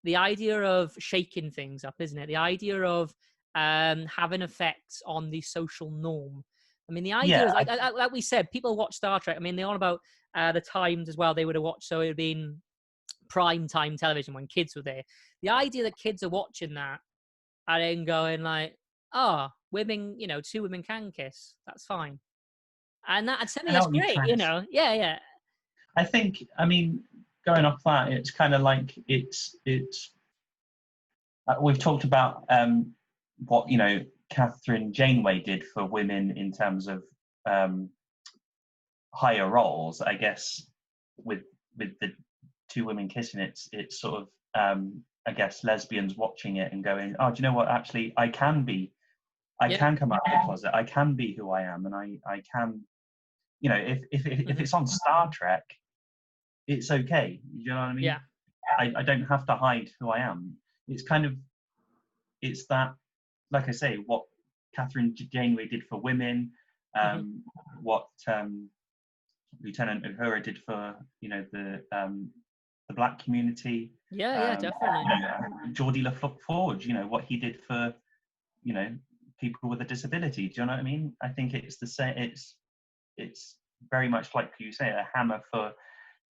the idea of shaking things up, isn't it? The idea of having effects on the social norm. I mean, the idea is, like we said, people watch Star Trek. I mean, they're on about the times as well they would have watched, so it would have been prime time television when kids were there. The idea that kids are watching that and then going like, "Oh, women, two women can kiss. That's fine." And that, to me, that's great. Yeah. I think, I mean, going off that, it's kind of like it's. We've talked about what Catherine Janeway did for women in terms of higher roles. I guess with the two women kissing, it's sort of I guess lesbians watching it and going, "Oh, do you know what? Actually, I can come out of the closet. I can be who I am, and I can." If it's on Star Trek, it's okay. You know what I mean? Yeah. I don't have to hide who I am. It's that, like I say, what Catherine Janeway did for women, what Lieutenant Uhura did for the black community. Yeah, definitely. Geordie LaForge, what he did for people with a disability. Do you know what I mean? I think it's the same. It's very much like you say, a hammer for. Do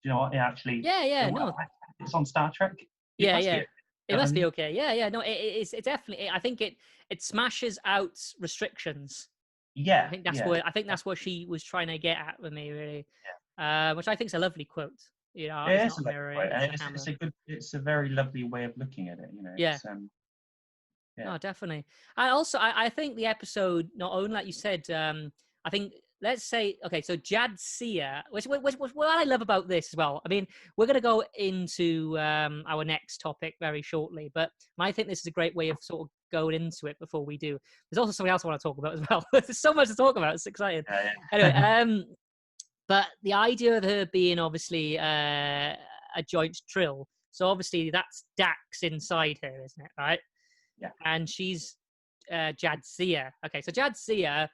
you know what? It actually. Yeah, no, It's on Star Trek. It yeah, must be. yeah. You It know what I must be mean? okay. Yeah. No, it's it definitely. I think it smashes out restrictions. Yeah, yeah, I think that's what she was trying to get at with me, really. yeah. Which I think is a lovely quote. You know, It it's is not a a lovely mirror, way, it's and a hammer. it's a very lovely way of looking at it. You know, Yeah. it's yeah, No, definitely. And also, I think the episode, not only like you said, I think let's say, okay, so Jadzia, which what I love about this as well. I mean, we're going to go into our next topic very shortly, but I think this is a great way of sort of going into it before we do. There's also something else I want to talk about as well. There's so much to talk about. It's exciting. yeah, Anyway, yeah. but the idea of her being obviously a joint trill. So obviously that's Dax inside her, isn't it? Right? Yeah. And she's Jadzia. Okay, so Jadzia,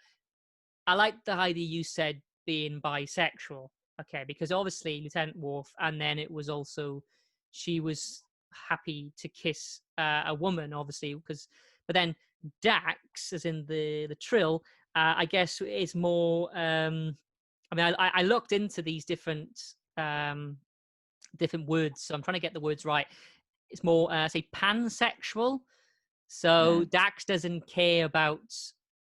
I like the idea you said being bisexual. Okay, because obviously Lieutenant Worf, and then it was also she was happy to kiss a woman, obviously, because but then Dax, as in the trill, I guess is more. I mean, I looked into these different words, so I'm trying to get the words right. It's more say pansexual. So Mm. Dax doesn't care about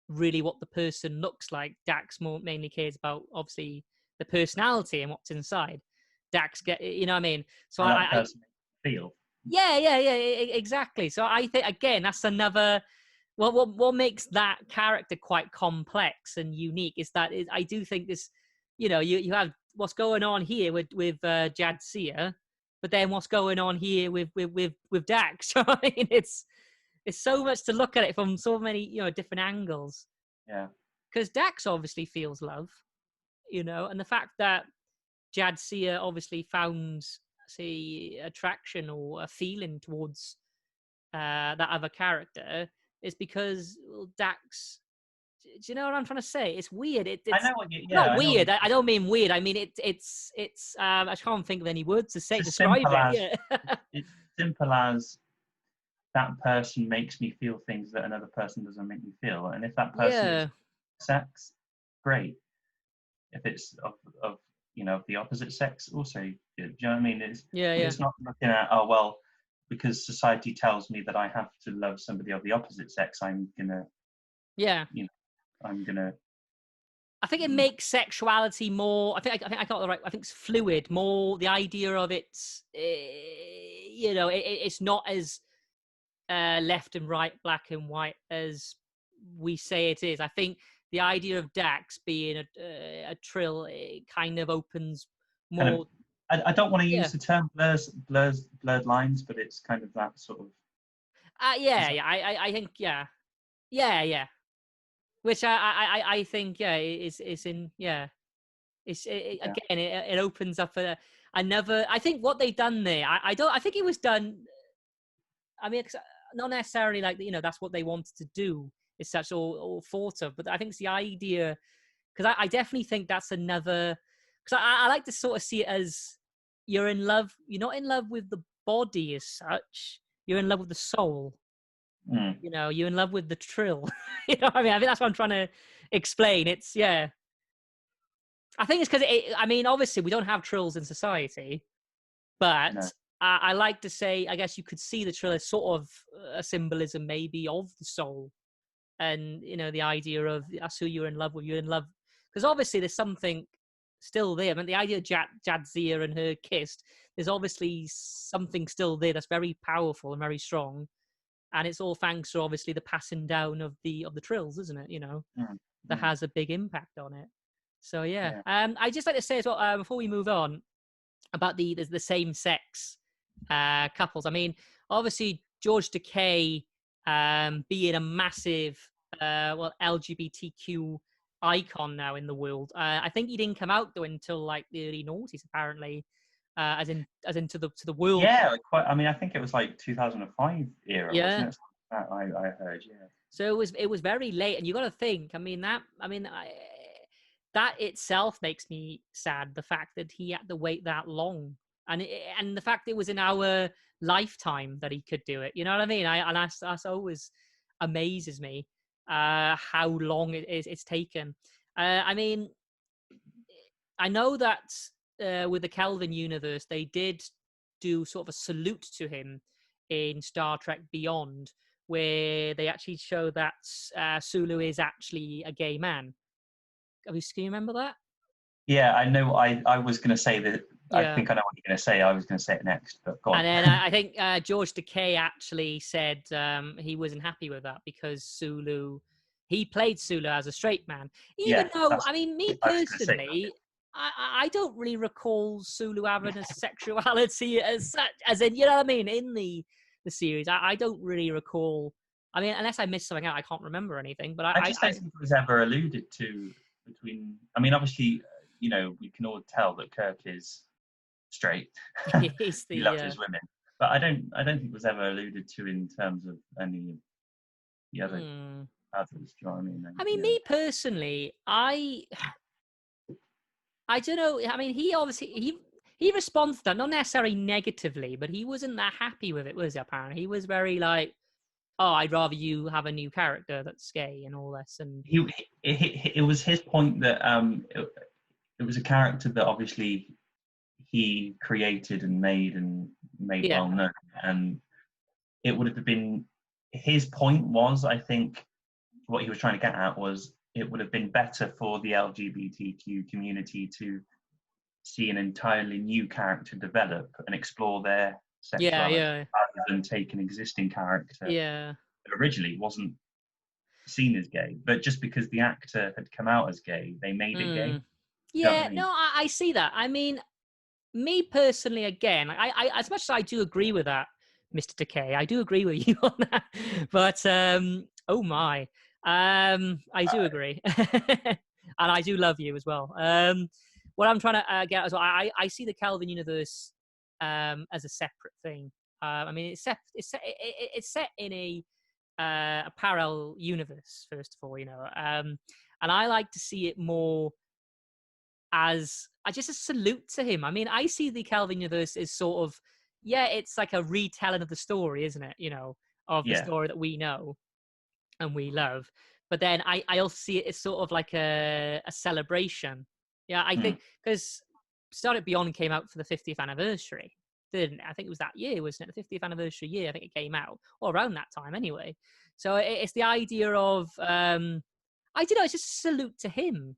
really what the person looks like. Dax more mainly cares about obviously the personality and what's inside. Dax get you know what I mean. So How that I person feel. yeah, exactly. So I think again that's another. Well, what makes that character quite complex and unique is that I do think this, you know, you have what's going on here with Jadzia, but then what's going on here with Dax. So, I mean, it's so much to look at it from so many different angles. Yeah. Because Dax obviously feels love, and the fact that Jadzia obviously found, say, attraction or a feeling towards that other character is because Dax. Do you know what I'm trying to say? It's weird. I It's know what you. Yeah, not I know what weird. you. I don't mean weird. I mean it's. I can't think of any words to say It's as describe simple it. as Yeah. it's simple as that person makes me feel things that another person doesn't make me feel, and if that person is Yeah. sex, great. If it's of the opposite sex, also good. Do you know what I mean? Yeah. It's not looking at, oh well, because society tells me that I have to love somebody of the opposite sex, I'm gonna Yeah. you know I'm gonna I think it makes sexuality more. I think I got the right. I think it's fluid. More the idea of it's. It's not as left and right, black and white as we say it is. I think the idea of Dax being a trill it kind of opens kind of. more. I don't want to Yeah. use the term blurred lines, but it's kind of that sort of. Yeah. Is that, Yeah. I think yeah. Which I think is in yeah. yeah. Again it opens up another. I think what they've done there. I don't. I think it was done. I mean, not necessarily like that's what they wanted to do. It's such or thought of, but I think it's the idea because I definitely think that's another. Because I like to sort of see it as you're in love. You're not in love with the body as such. You're in love with the soul. Mm. You're in love with the trill. What I mean? I think that's what I'm trying to explain. It's yeah. I think it's because I mean, obviously, we don't have trills in society, but No. I like to say, I guess you could see the trill as sort of a symbolism, maybe, of the soul, and the idea of that's who you're in love with. You're in love because obviously there's something still there. I mean, the idea of Jadzia and her kissed, there's obviously something still there that's very powerful and very strong, and it's all thanks to obviously the passing down of the trills, isn't it? Mm. That Mm. has a big impact on it. So yeah, Yeah. I just like to say as well before we move on about the same sex couples. I mean, obviously George Takei being a massive LGBTQ icon now in the world. I think he didn't come out though until like the early noughties apparently, as in to the world. Yeah, quite. I mean, I think it was like 2005 era, Yeah. wasn't it? That I heard. Yeah. So it was very late, and you got to think. That itself makes me sad. The fact that he had to wait that long, and the fact it was in our lifetime that he could do it. You know what I mean? And that's always amazes me. how long it's taken. I mean, I know that with the Kelvin universe, they did do sort of a salute to him in Star Trek Beyond, where they actually show that Sulu is actually a gay man. Can you remember that? Yeah, I know. I was going to say that. I Yeah. think I know what you're going to say. I was going to say it next, but go on. And then I think George Takei actually said he wasn't happy with that because he played Sulu as a straight man. Even Yeah, though, I mean, me I was going to say that. personally, I don't really recall Sulu having a sexuality as such, as in, you know what I mean, in the series. I don't really recall. I mean, unless I missed something out, I can't remember anything. But I just don't think it was ever alluded to between. I mean, obviously, we can all tell that Kirk is straight. he's He the loves his women, but I don't think it was ever alluded to in terms of any of the other others. Do you know what I mean? I mean, me personally, I don't know. I mean, he obviously he responds to that, not necessarily negatively, but he wasn't that happy with it, was he? Apparently, he was very like, "Oh, I'd rather you have a new character that's gay and all this." And it was his point that it was a character that obviously he created and made yeah, well known, and it would have been his point was, I think, what he was trying to get at was it would have been better for the LGBTQ community to see an entirely new character develop and explore their sexuality yeah, rather than take an existing character yeah. that originally wasn't seen as gay, but just because the actor had come out as gay, they made it gay. Do you know what Yeah, I mean? no, I see that. I mean, me personally, again, I as much as I do agree with that, Mr. Decay, I do agree with you on that. But oh my, I do agree, and I do love you as well. What I'm trying to get as well, I see the Kelvin universe as a separate thing. I mean, it's set in a parallel universe, first of all, and I like to see it more as just a salute to him. I mean, I see the Kelvin universe as sort of, yeah, it's like a retelling of the story, isn't it? Of the Yeah. story that we know and we love. But then I also see it as sort of like a celebration. Yeah, I think because Started Beyond came out for the 50th anniversary, didn't it? I think it was that year, wasn't it? The 50th anniversary year, I think it came out, or around that time anyway. So it's the idea of, I don't know, it's just a salute to him.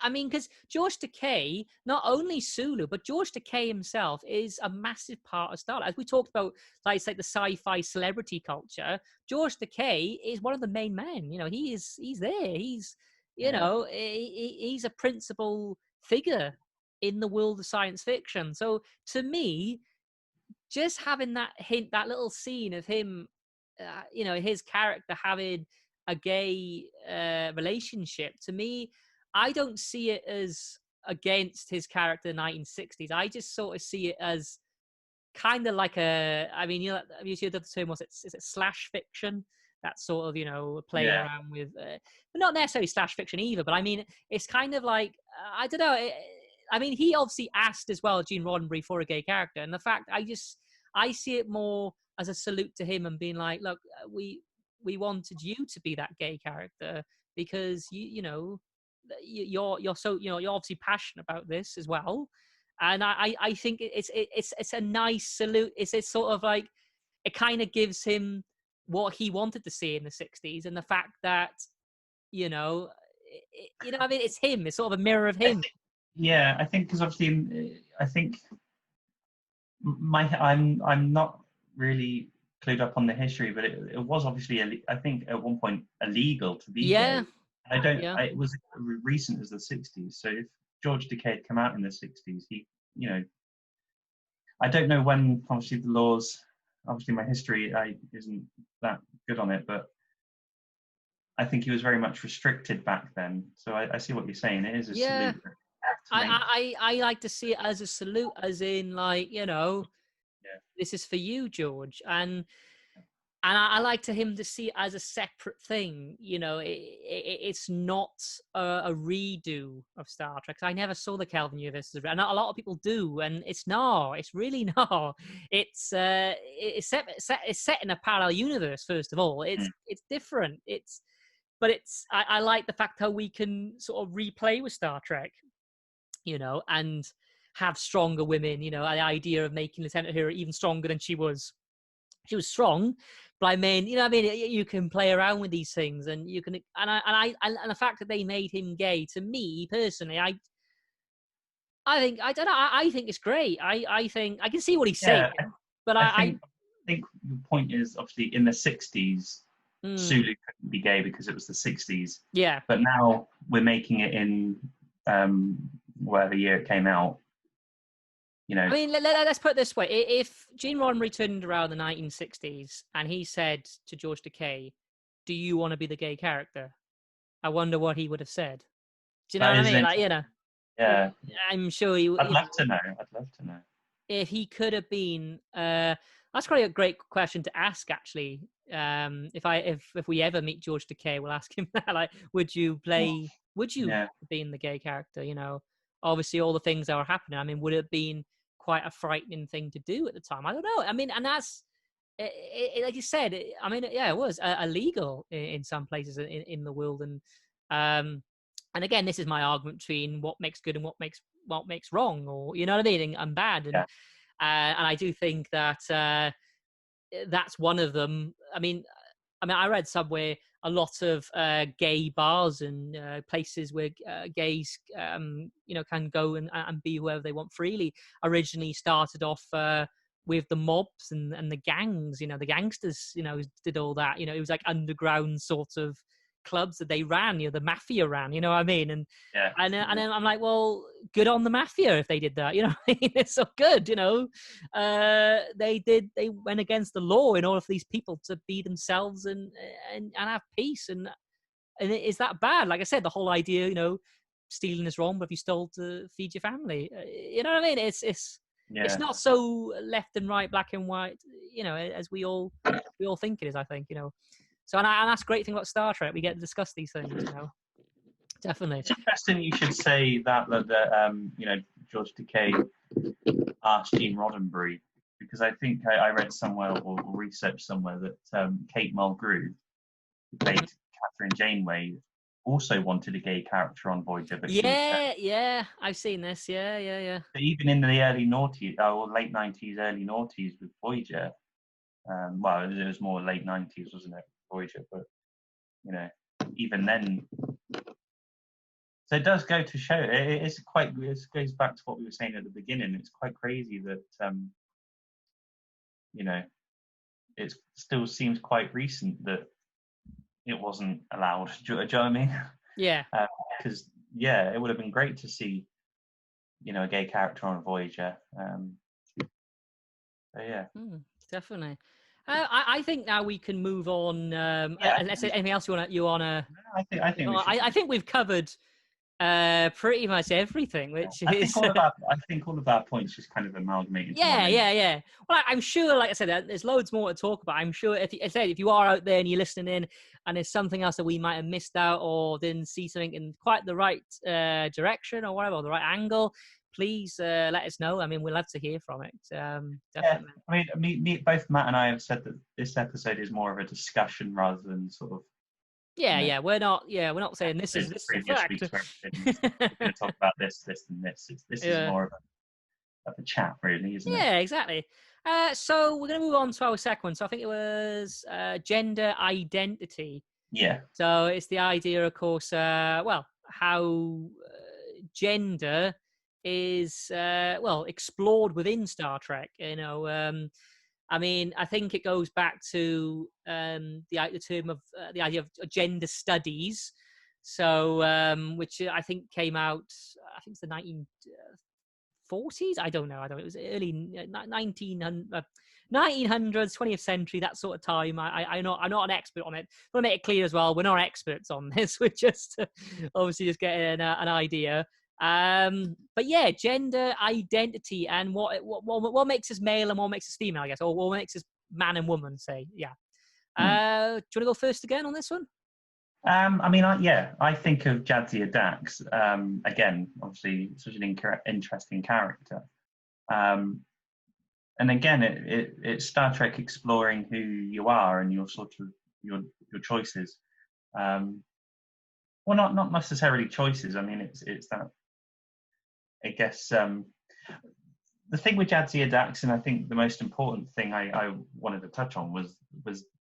I mean, because George Takei, not only Sulu, but George Takei himself is a massive part of Star Trek. As we talked about, like the sci-fi celebrity culture, George Takei is one of the main men. He's there. He's a principal figure in the world of science fiction. So to me, just having that hint, that little scene of him, his character having a gay relationship, to me, I don't see it as against his character in the 1960s. I just sort of see it as kind of like I mean, have you heard of the term, is it slash fiction? That sort of, playing Yeah. around with, but not necessarily slash fiction either, but I mean, it's kind of like, I don't know. I mean, he obviously asked as well, Gene Roddenberry, for a gay character. And the fact, I see it more as a salute to him and being like, look, we wanted you to be that gay character because you're so, you're obviously passionate about this as well. And I think it's a nice salute. It's sort of like, it kind of gives him what he wanted to see in the 60s, and the fact that, I mean, it's him. It's sort of a mirror of him. Yeah, I think because obviously, I think I'm not really clued up on the history, but it was obviously I think at one point illegal to be Yeah. gay. It was recent as the 60s. So if George Takei had come out in the 60s, he, I don't know when obviously the laws. Obviously, my history isn't that good on it, but I think he was very much restricted back then. So I see what you're saying. It is a Yeah. salute. I like to see it as a salute, as in, like, Yeah. this is for you, George. And I like to him to see it as a separate thing. It's not a redo of Star Trek. I never saw the Kelvin universe, and a lot of people do, and it's really not. It's set in a parallel universe. First of all, it's different. but I like the fact how we can sort of replay with Star Trek, and have stronger women. The idea of making Lieutenant Uhura even stronger than she was. She was strong, but I mean, you can play around with these things, and you can, and the fact that they made him gay, to me personally, I think, I don't know, I think it's great. I think I can see what he's saying, but I think the point is, obviously in the 60s, Sulu couldn't be gay because it was the 60s. Yeah. But now we're making it in whatever year it came out. I mean, let's put it this way. If Gene Roddenberry turned around the 1960s and he said to George Takei, "Do you want to be the gay character?" I wonder what he would have said. Do you know what I mean? Like, yeah. I'm sure he. I'd love to know. If he could have been. That's probably a great question to ask, actually. If we ever meet George Takei, we'll ask him that. Like, would you be in the gay character? Obviously all the things that were happening. I mean, would it have been quite a frightening thing to do at the time? I don't know. I mean, and that's like you said. It was illegal in some places in the world, and again, this is my argument between what makes good and what makes wrong, or you know what I mean, and bad, and I do think that that's one of them. I mean, I read somewhere a lot of gay bars and places where gays, can go and be whoever they want freely. Originally started off with the mobs and the gangs, the gangsters, did all that. It was like underground sort of clubs that they ran, the mafia ran, you know what I mean? And then I'm like, well, good on the mafia if they did that, you know what I mean? It's so good, they went against the law in order for these people to be themselves and have peace. And is that bad? Like I said, the whole idea, stealing is wrong, but if you stole to feed your family, you know what I mean? It's not so left and right, black and white, as we all think it is, I think, So, and that's a great thing about Star Trek. We get to discuss these things, Definitely. It's interesting you should say that George Takei asked Gene Roddenberry, because I think I read somewhere or researched somewhere that Kate Mulgrew, who played Catherine Janeway, also wanted a gay character on Voyager. But I've seen this. Yeah. But even in the early noughties, or late 90s, early noughties with Voyager, well, it was more late 90s, wasn't it? Voyager, but even then, so it does go to show it goes back to what we were saying at the beginning. It's quite crazy that it still seems quite recent that it wasn't allowed. Do you know what I mean? Yeah. Because it would have been great to see a gay character on Voyager. Definitely. I think now we can move on. Unless there's anything else you wanna. No, I think we've covered pretty much everything. I think all of our points just kind of amalgamated. Yeah. Well, I'm sure, like I said, there's loads more to talk about. I'm sure if you are out there and you're listening in, and there's something else that we might have missed out or didn't see something in quite the right direction or whatever, or the right angle, please let us know. I mean, we'd love to hear from it. Definitely. I mean, both Matt and I have said that this episode is more of a discussion rather than sort of. We're not saying this is fact. We're going to talk about this, and this. This is more of a chat, really, isn't it? Yeah, exactly. So we're going to move on to our second one. So I think it was gender identity. Yeah. So it's the idea, of course, how gender is explored within Star Trek. I mean, I think it goes back to the term of the idea of gender studies. So, which I think came out, I think it's the 1940s. I don't know. It was early 1900s, 20th century, that sort of time. I'm not an expert on it. I want to make it clear as well, we're not experts on this. We're just obviously just getting an idea. But yeah, gender identity and what makes us male and what makes us female, I guess, or what makes us man and woman, say. Yeah. Do you want to go first again on this one? I think of Jadzia Dax. Again, obviously, such an interesting character. And again, it's Star Trek exploring who you are and your sort of your choices. well, not necessarily choices. I mean, it's that, I guess, the thing with Jadzia Dax, and I think the most important thing I wanted to touch on was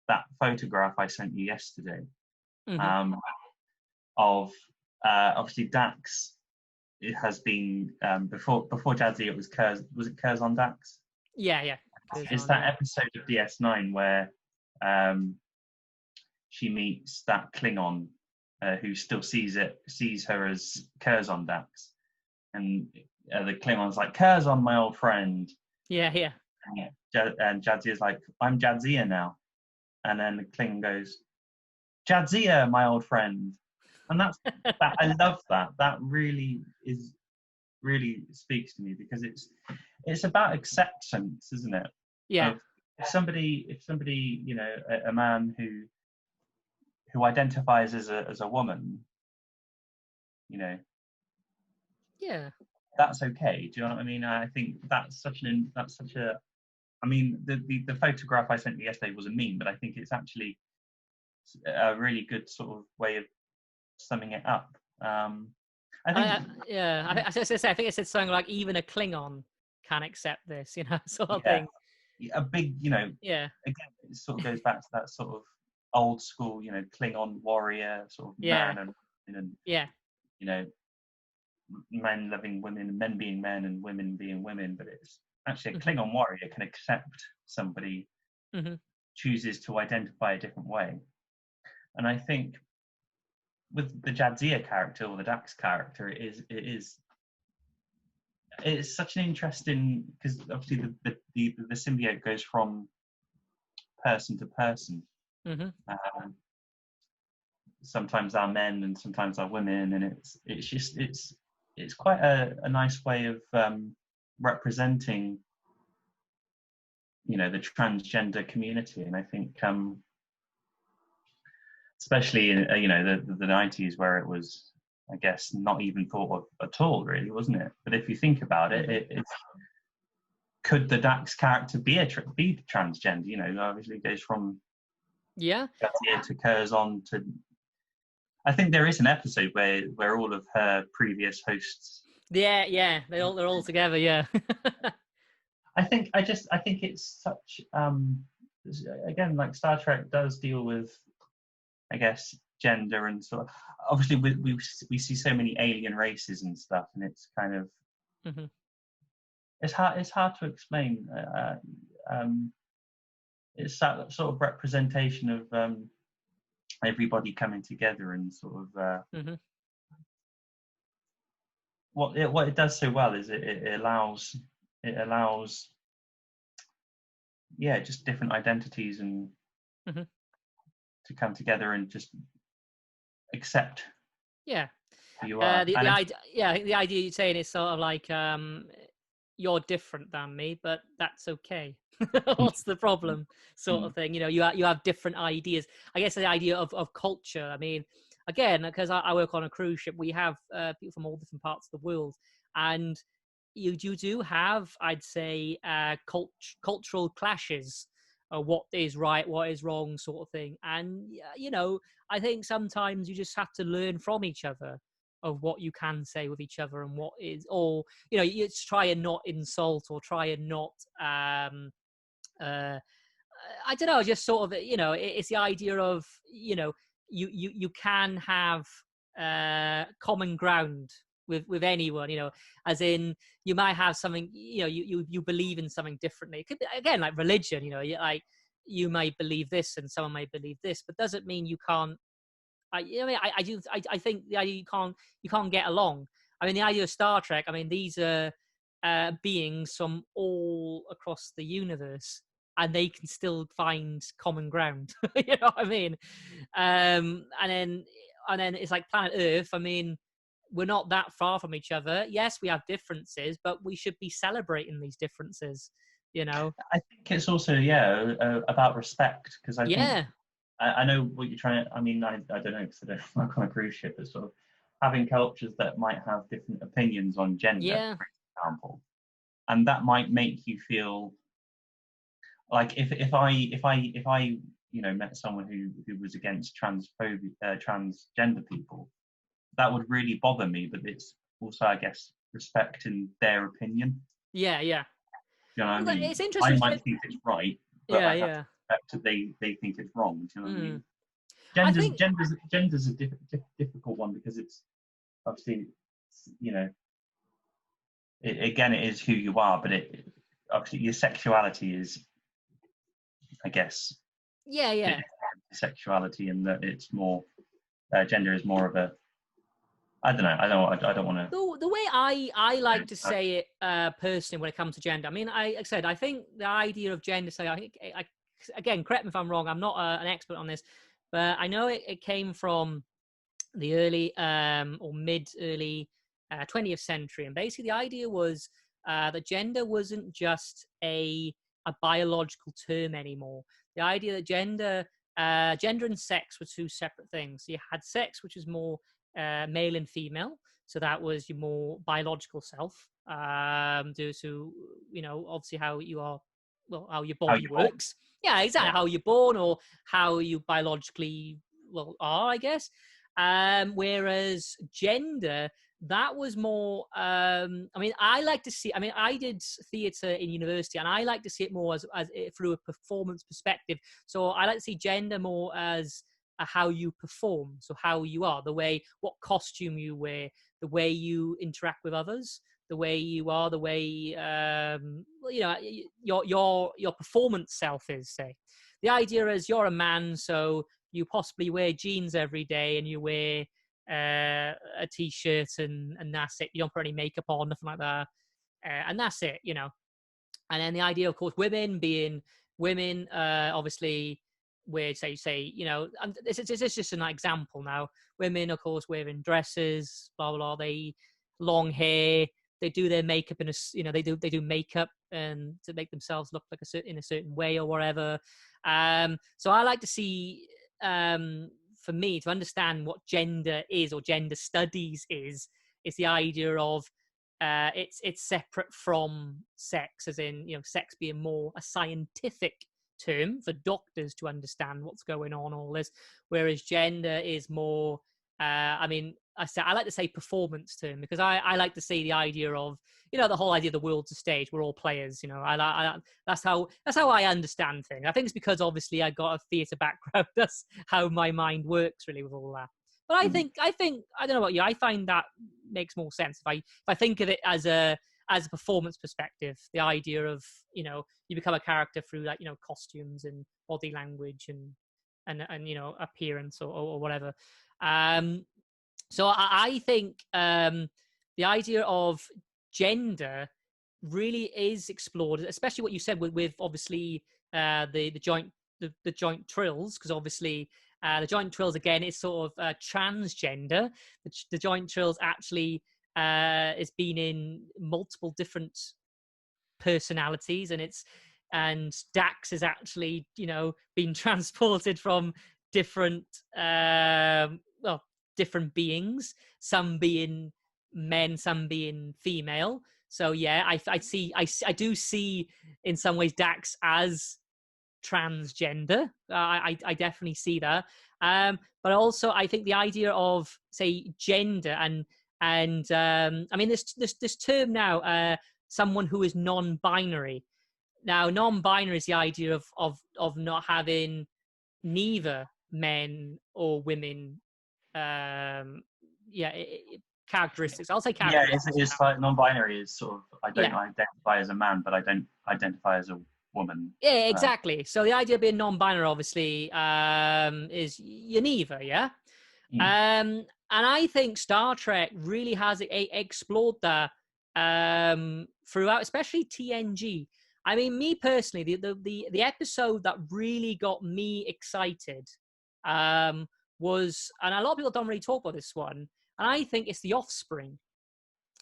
that photograph I sent you yesterday, Mm-hmm. of obviously Dax. It has been before Jadzia, it was Kurz. Was it Kurz on Dax? Yeah. It's that episode of DS9 where she meets that Klingon who still sees her as Curzon Dax, and the Klingon's like, Curzon, my old friend. Yeah. And Jadzia's like, I'm Jadzia now, and then the Klingon goes, Jadzia, my old friend, and that's that. I love that. That really speaks to me, because it's about acceptance, isn't it? Yeah. Of if somebody, you know, a man who identifies as a woman, you know, Yeah. that's okay. Do you know what I mean? I think that's such a. I mean, the photograph I sent you yesterday was a meme, but I think it's actually a really good sort of way of summing it up. I think, I think it said something like, even a Klingon can accept this, you know, sort of yeah, thing. a big, you know, Yeah. again, it sort of goes back to that sort of old school, you know, Klingon warrior sort of Yeah. man and Yeah. you know, men loving women, men being men, and women being women. But it's actually a Klingon warrior can accept somebody chooses to identify a different way. And I think with the Jadzia character or the Dax character, it's such an interesting, because obviously the symbiote goes from person to person. Sometimes are men and sometimes are women, and it's quite a nice way of representing, you know, the transgender community. And I think especially in you know, the 90s, where it was, I guess, not even thought of at all, really, wasn't it? But if you think about it, it's, could the Dax character be transgender? You know, obviously it goes from to Curzon to. I think there is an episode where all of her previous hosts. Yeah, they're all together. Yeah. I think it's such again, like Star Trek does deal with, I guess, gender, and sort of, obviously we see so many alien races and stuff, and it's kind of it's hard to explain. It's that sort of representation of everybody coming together, and sort of what it does so well is it allows just different identities and to come together and just accept who you are. The idea, the idea you're saying is sort of like, you're different than me, but that's okay. What's the problem, sort of thing? You know, you have different ideas. I guess the idea of culture. I mean, again, because I work on a cruise ship, we have people from all different parts of the world, and you do have, I'd say, cultural clashes. What is right, what is wrong, sort of thing. And you know, I think sometimes you just have to learn from each other of what you can say with each other and what is, or you know, you try and not insult, or try and not I don't know, just sort of, you know, it's the idea of, you know, you can have common ground with anyone, you know, as in you might have something, you know, you believe in something differently. It could be, again, like religion, you know, like you may believe this and someone may believe this, but doesn't mean you can't. I think the idea you can't get along. I mean, the idea of Star Trek, I mean, these are beings from all across the universe, and they can still find common ground. You know what I mean? And then it's like planet Earth. I mean, we're not that far from each other. Yes, we have differences, but we should be celebrating these differences. You know? I think it's also about respect, because I think I know what you're trying to. I mean, I don't know, because I don't work on a cruise ship, but sort of having cultures that might have different opinions on gender, for example, and that might make you feel like if I you know met someone who was against transgender people, that would really bother me. But it's also, I guess, respecting their opinion. Yeah, yeah. Do you know what I Well, mean? it's I interesting. might think it's right, but Yeah, I have to yeah. respect that they think it's wrong. Do you know what I Mm. mean? I Gender's think, gender's gender's a difficult one because it's obviously, you know, again, it is who you are, but it obviously your sexuality is, I guess, yeah, it yeah. is sexuality, and that it's more gender is more of a, I don't know. I don't want to. The way I like to say it personally when it comes to gender, I mean, like I said, I think the idea of gender, say, I think, again, correct me if I'm wrong, I'm not an expert on this, but I know it came from the early or mid early 20th century, and basically the idea was that gender wasn't just a biological term anymore. The idea that gender and sex were two separate things. So you had sex, which was more male and female, so that was your more biological self, due to, you know, obviously how you are, well, how your How body you born? works. Yeah, exactly. Yeah. How you're born or how you biologically, well, are, I guess. Whereas gender, that was more, I mean, I like to see, I mean, I did theatre in university, and I like to see it more as through a performance perspective. So I like to see gender more as how you perform, so how you are, the way, what costume you wear, the way you interact with others, the way you are, the way, you know, your performance self is, say. The idea is you're a man, so you possibly wear jeans every day, and you wear a t-shirt, and that's it. You don't put any makeup on, nothing like that, and that's it, you know. And then the idea, of course, women being women, obviously, where say, you know, and this is just an example now. Women, of course, wearing dresses, blah blah blah. They long hair. They do their makeup in a, you know, they do makeup and to make themselves look like in a certain way or whatever. So I like to see, for me, to understand what gender is, or gender studies is the idea of it's separate from sex, as in, you know, sex being more a scientific term for doctors to understand what's going on, all this, whereas gender is more, I mean, I like to say performance term, because I like to see the idea of, you know, the whole idea of the world's a stage, we're all players, you know. That's how I understand things. I think it's because obviously I got a theatre background. That's how my mind works really with all that. But I think I don't know about you. I find that makes more sense if I think of it as a performance perspective. The idea of, you know, you become a character through, like, you know, costumes and body language and you know, appearance or whatever. So I think the idea of gender really is explored, especially what you said with obviously the joint trills, because obviously the joint trills again is sort of transgender. The joint trills actually has been in multiple different personalities, and Dax is actually, you know, been transported from different well, different beings, some being men, some being female. So yeah, I do see in some ways Dax as transgender. I definitely see that. But also I think the idea of, say, gender and I mean this term now, someone who is non-binary. Now, non-binary is the idea of not having neither men or women. Yeah, characteristics. I'll say Yeah, characteristics. it's like non-binary is sort of, I don't Yeah, identify as a man, but I don't identify as a woman. yeah, Uh, exactly. So the idea of being non-binary, obviously, is you're neither. Yeah. mm. And I think Star Trek really has explored that throughout, especially TNG. I mean, me personally, the episode that really got me excited was, and a lot of people don't really talk about this one, and I think it's The Offspring.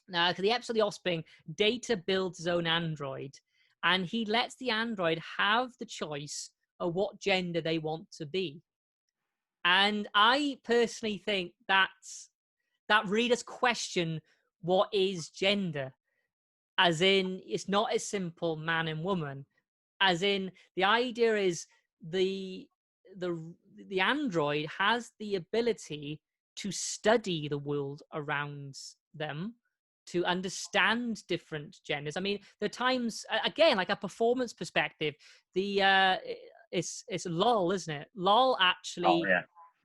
Now, the episode of The Offspring, Data builds his own android, and he lets the android have the choice of what gender they want to be. And I personally think that really does question what is gender, as in it's not as simple man and woman, as in the idea is the the android has the ability to study the world around them, to understand different genders. I mean, there are times, again, like a performance perspective, it's Lol, isn't it? Lol actually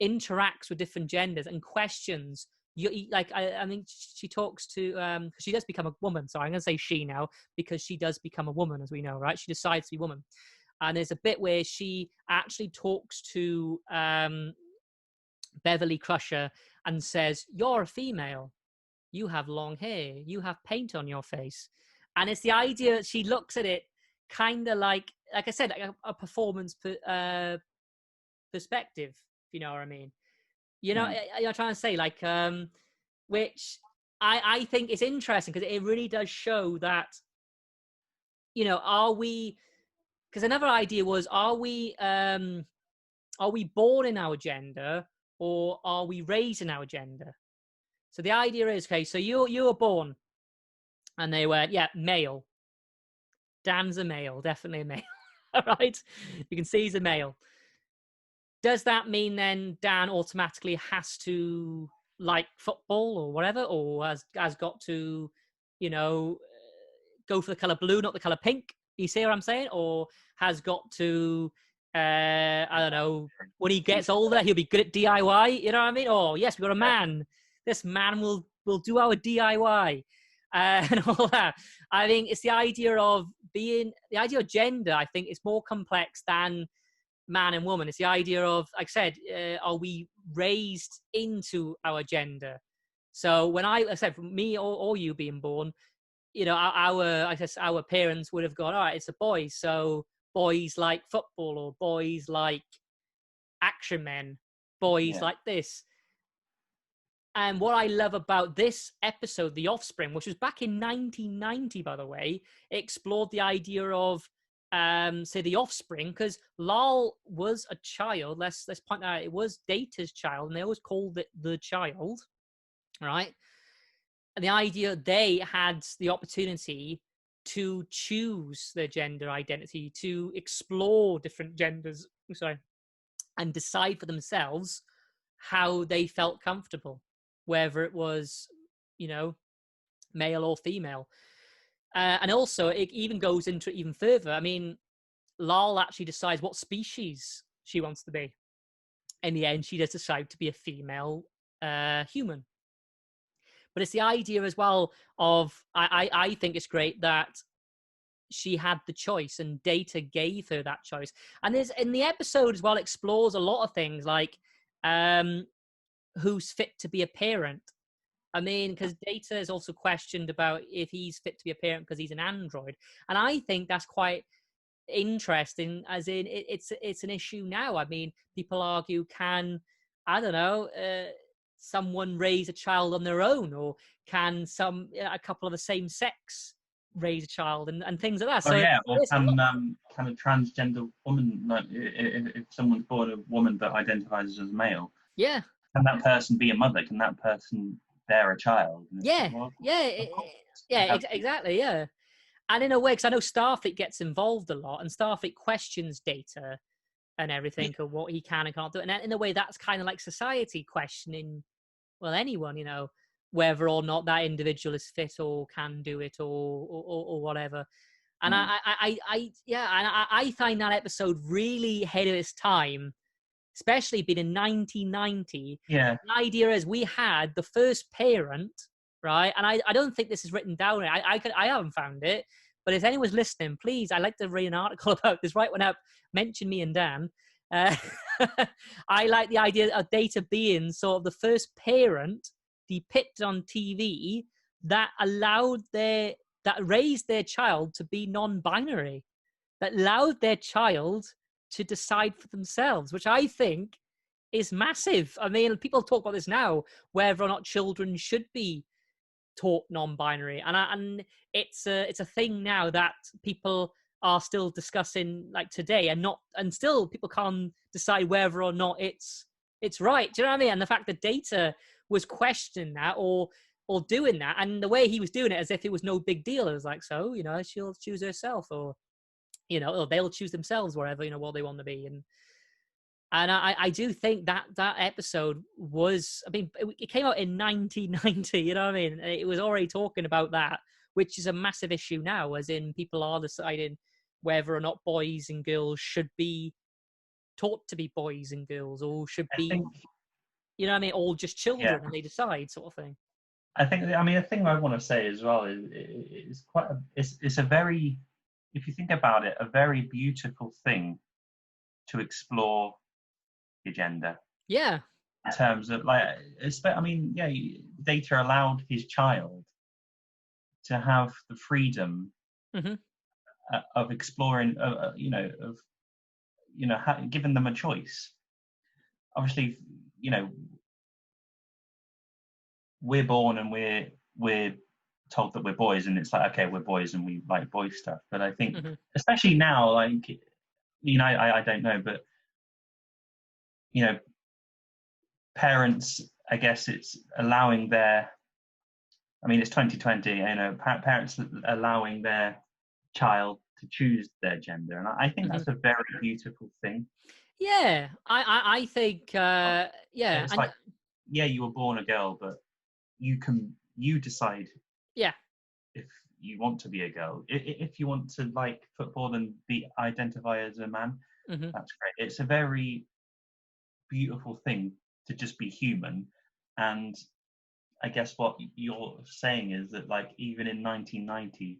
interacts with different genders and questions. I mean, she talks to, she does become a woman. So I'm going to say she now, because she does become a woman, as we know, right? She decides to be a woman. And there's a bit where she actually talks to Beverly Crusher and says, "You're a female. You have long hair. You have paint on your face." And it's the idea that she looks at it kind of like I said, like a performance perspective, if you know what I mean. You know, I'm trying to say, like, which I think is interesting, because it really does show that, you know, are we, because another idea was, are we born in our gender, or are we raised in our gender? So the idea is, okay, so you were born, and they were, yeah, male. Dan's a male, definitely a male. All right, you can see he's a male. Does that mean then Dan automatically has to like football or whatever, or has got to, you know, go for the color blue, not the color pink? You see what I'm saying? Or has got to, I don't know, when he gets older, he'll be good at DIY. You know what I mean? Oh yes, we got a man. This man will do our DIY and all that. I think it's the idea of gender. I think is more complex than man and woman. It's the idea of, like I said, are we raised into our gender? So when I said, for me or you being born, you know, our parents would have gone, all right, it's a boy, so boys like football, or boys like action men, boys like this. And what I love about this episode, The Offspring, which was back in 1990, by the way, it explored the idea of, say, the offspring, because Lal was a child. Let's point out, it was Data's child, and they always called it the child, right? And the idea they had the opportunity to choose their gender identity, to explore different genders, and decide for themselves how they felt comfortable, whether it was, you know, male or female. And also, it even goes into it even further. I mean, Lal actually decides what species she wants to be. In the end, she does decide to be a female human. But it's the idea as well of, I think it's great that she had the choice and Data gave her that choice. And there's, in the episode as well, explores a lot of things like who's fit to be a parent. I mean, because Data is also questioned about if he's fit to be a parent because he's an android. And I think that's quite interesting, as in it's an issue now. I mean, people argue, can, I don't know, someone raise a child on their own, or can a couple of the same sex raise a child, and things like that. Oh, so yeah, or can a transgender woman, like if someone's born a woman but identifies as male, yeah, can that person be a mother? Can that person bear a child? Exactly, yeah. And in a way, because I know Starfleet gets involved a lot, and Starfleet questions Data and everything, or what he can and can't do. And in a way, that's kind of like society questioning, well, anyone, you know, whether or not that individual is fit or can do it, or whatever. And I find that episode really ahead of its time, especially being in 1990. Yeah. The idea is we had the first parent, right? And I don't think this is written down. I haven't found it. But if anyone's listening, please, I'd like to read an article about this. Right when I mention me and Dan. I like the idea of Data being sort of the first parent depicted on TV that raised their child to be non-binary, that allowed their child to decide for themselves, which I think is massive. I mean, people talk about this now, whether or not children should be taught non-binary, and it's a thing now that people are still discussing, like today, and still people can't decide whether or not it's right. Do you know what I mean? And the fact that Data was questioning that or doing that, and the way he was doing it as if it was no big deal. It was like, so, you know, she'll choose herself, or, you know, or they'll choose themselves, wherever, you know, what they want to be. And And I do think that that episode was, I mean, it came out in 1990, you know what I mean? It was already talking about that, which is a massive issue now, as in people are deciding whether or not boys and girls should be taught to be boys and girls, or should I be, think, you know what I mean, all just yeah. children and they decide, sort of thing. I think, I mean, the thing I want to say as well is it's quite a, it's a very, if you think about it, a very beautiful thing to explore your gender. Yeah. In terms of like, I mean, yeah, Data allowed his child to have the freedom Mm-hmm. of exploring, giving them a choice. Obviously, you know, we're born and we're told that we're boys, and it's like, okay, we're boys and we like boy stuff. But I think, Mm-hmm. especially now, like, you know, I don't know, but you know, parents, I guess it's allowing their, I mean, it's 2020, you know, parents allowing their child to choose their gender, and I think Mm-hmm. that's a very beautiful thing. Yeah, I think, yeah. It's like, yeah, you were born a girl, but you decide yeah. if you want to be a girl. If you want to like football and identify as a man, Mm-hmm. that's great. It's a very beautiful thing to just be human. And I guess what you're saying is that, like, even in 1990,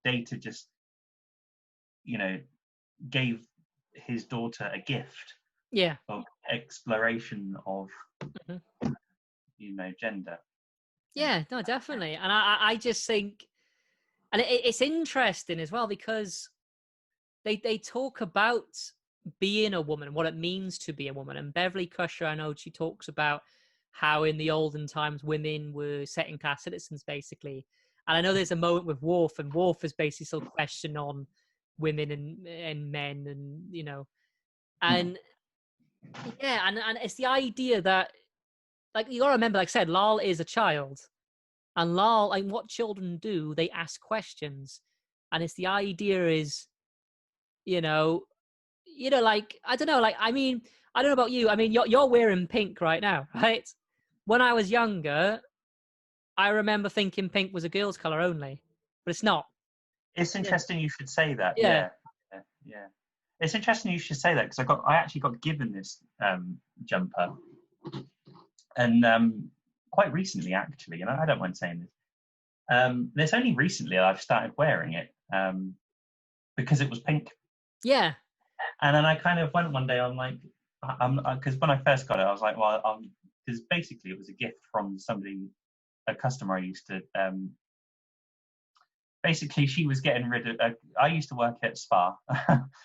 Data just, you know, gave his daughter a gift Yeah. of exploration of, Mm-hmm. you know, gender. Yeah, no, definitely. And I just think, and it's interesting as well, because they talk about being a woman, what it means to be a woman. And Beverly Crusher, I know she talks about how in the olden times women were second class citizens, basically. And I know there's a moment with Worf, and Worf is basically still question on women and men, and you know, and yeah, and it's the idea that, like, you gotta remember, like I said, Lal is a child. And Lal, like, what children do, they ask questions. And it's the idea is, you know, like, I don't know, like, I mean, I don't know about you. I mean, you're wearing pink right now, right? When I was younger, I remember thinking pink was a girl's color only, but it's not. It's Yeah. interesting you should say that. Yeah. Yeah. It's interesting you should say that, because I actually got given this jumper, and quite recently, actually, and I don't mind saying this. And it's only recently I've started wearing it, because it was pink. Yeah. And then I kind of went one day, I'm like, because when I first got it, I was like, well, because basically it was a gift from somebody, a customer I used to, basically she was getting rid of, I used to work at Spa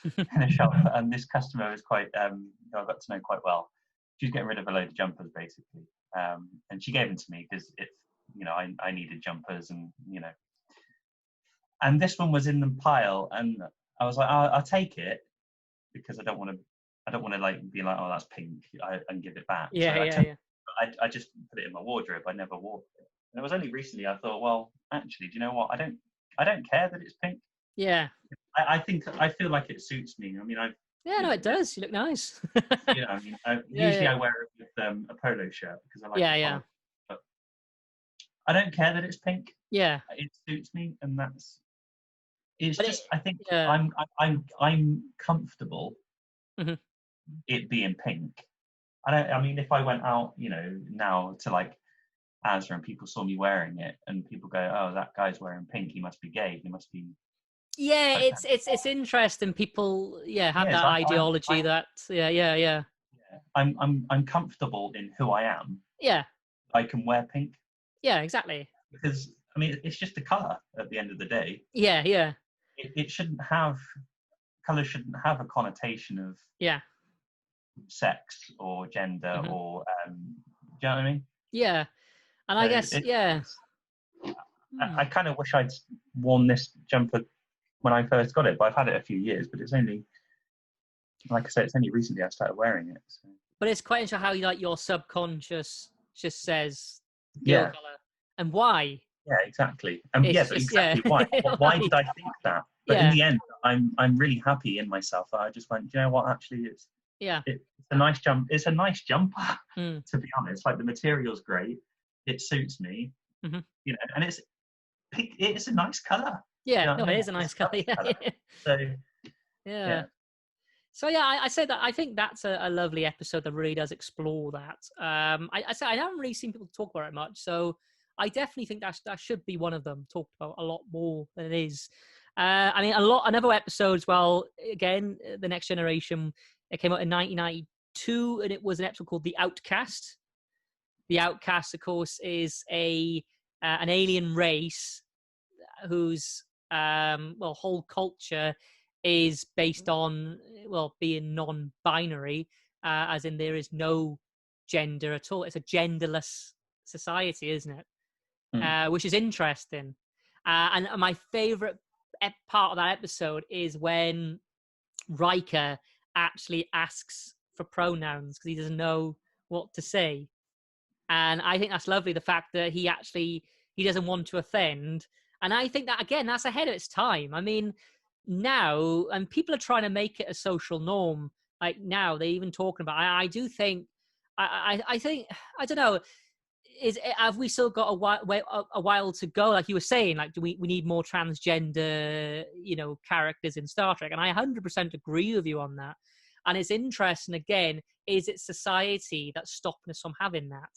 in a shop, and this customer was quite, who I got to know quite well. She was getting rid of a load of jumpers, basically. And she gave them to me because you know, I needed jumpers, and, you know, and this one was in the pile, and I was like, I'll take it, because I don't want to like be like, oh, that's pink, and give it back. Yeah. So Yeah. Yeah. I just put it in my wardrobe. I never wore it. And it was only recently I thought, well, actually, do you know what? I don't care that it's pink. Yeah. I feel like it suits me. I mean, Yeah. No, it does. You look nice. you know, I mean, Yeah, usually yeah. I wear it with a polo shirt because I like Yeah. the Yeah. collar. But I don't care that it's pink. Yeah. It suits me, and it's But just, I think yeah. I'm comfortable Mhm. it being pink. I mean, if I went out, you know, now to like Asda and people saw me wearing it, and people go, oh, that guy's wearing pink, he must be gay, he must be. Yeah, it's interesting. People, yeah, have Yes, that ideology that, yeah. I'm comfortable in who I am. Yeah. I can wear pink, Yeah, exactly. because I mean, it's just a color at the end of the day. Yeah, yeah. It shouldn't have, color shouldn't have a connotation of Yeah. sex or gender, Mhm. or do you know what I mean? Yeah. And So I guess, yeah. I kind of wish I'd worn this jumper when I first got it, but I've had it a few years. But it's only, like I said, it's only recently I started wearing it. So. But it's quite interesting how you, like, your subconscious just says girl Yeah, color. And why? yeah, exactly. It's But just, yeah. exactly why? Why Why? did I think that? But in Yeah. the end, I'm really happy in myself that I just went, you know what? Actually, Yeah. It's a nice jump. It's a nice jumper, Mm. to be honest. Like the material's great. It suits me, Hmm. and it's a nice color. Do Yeah. you know No, what I it mean? is a It's nice a color. lovely Yeah. color. Yeah. So Yeah. yeah, So yeah, I say that I think that's a lovely episode that really does explore that. I say I haven't really seen people talk about it much, so I definitely think that should be one of them talked about a lot more than it is. I mean, another episode as well. Again, the Next Generation. It came out in 1992, and it was an episode called The Outcast. The Outcast, of course, is an alien race whose whole culture is based on being non-binary, as in there is no gender at all. It's a genderless society, isn't it? mm, Which is interesting. And my favorite part of that episode is when Riker actually asks for pronouns because he doesn't know what to say. And I think that's lovely, the fact that he doesn't want to offend. And I think that, again, that's ahead of its time. I mean, now, and people are trying to make it a social norm. Like now, they're even talking about. I do think. I think. I don't know. Have we still got a while to go? Like you were saying, like do we need more transgender, characters in Star Trek? And I 100% agree with you on that. And it's interesting. Again, is it society that's stopping us from having that?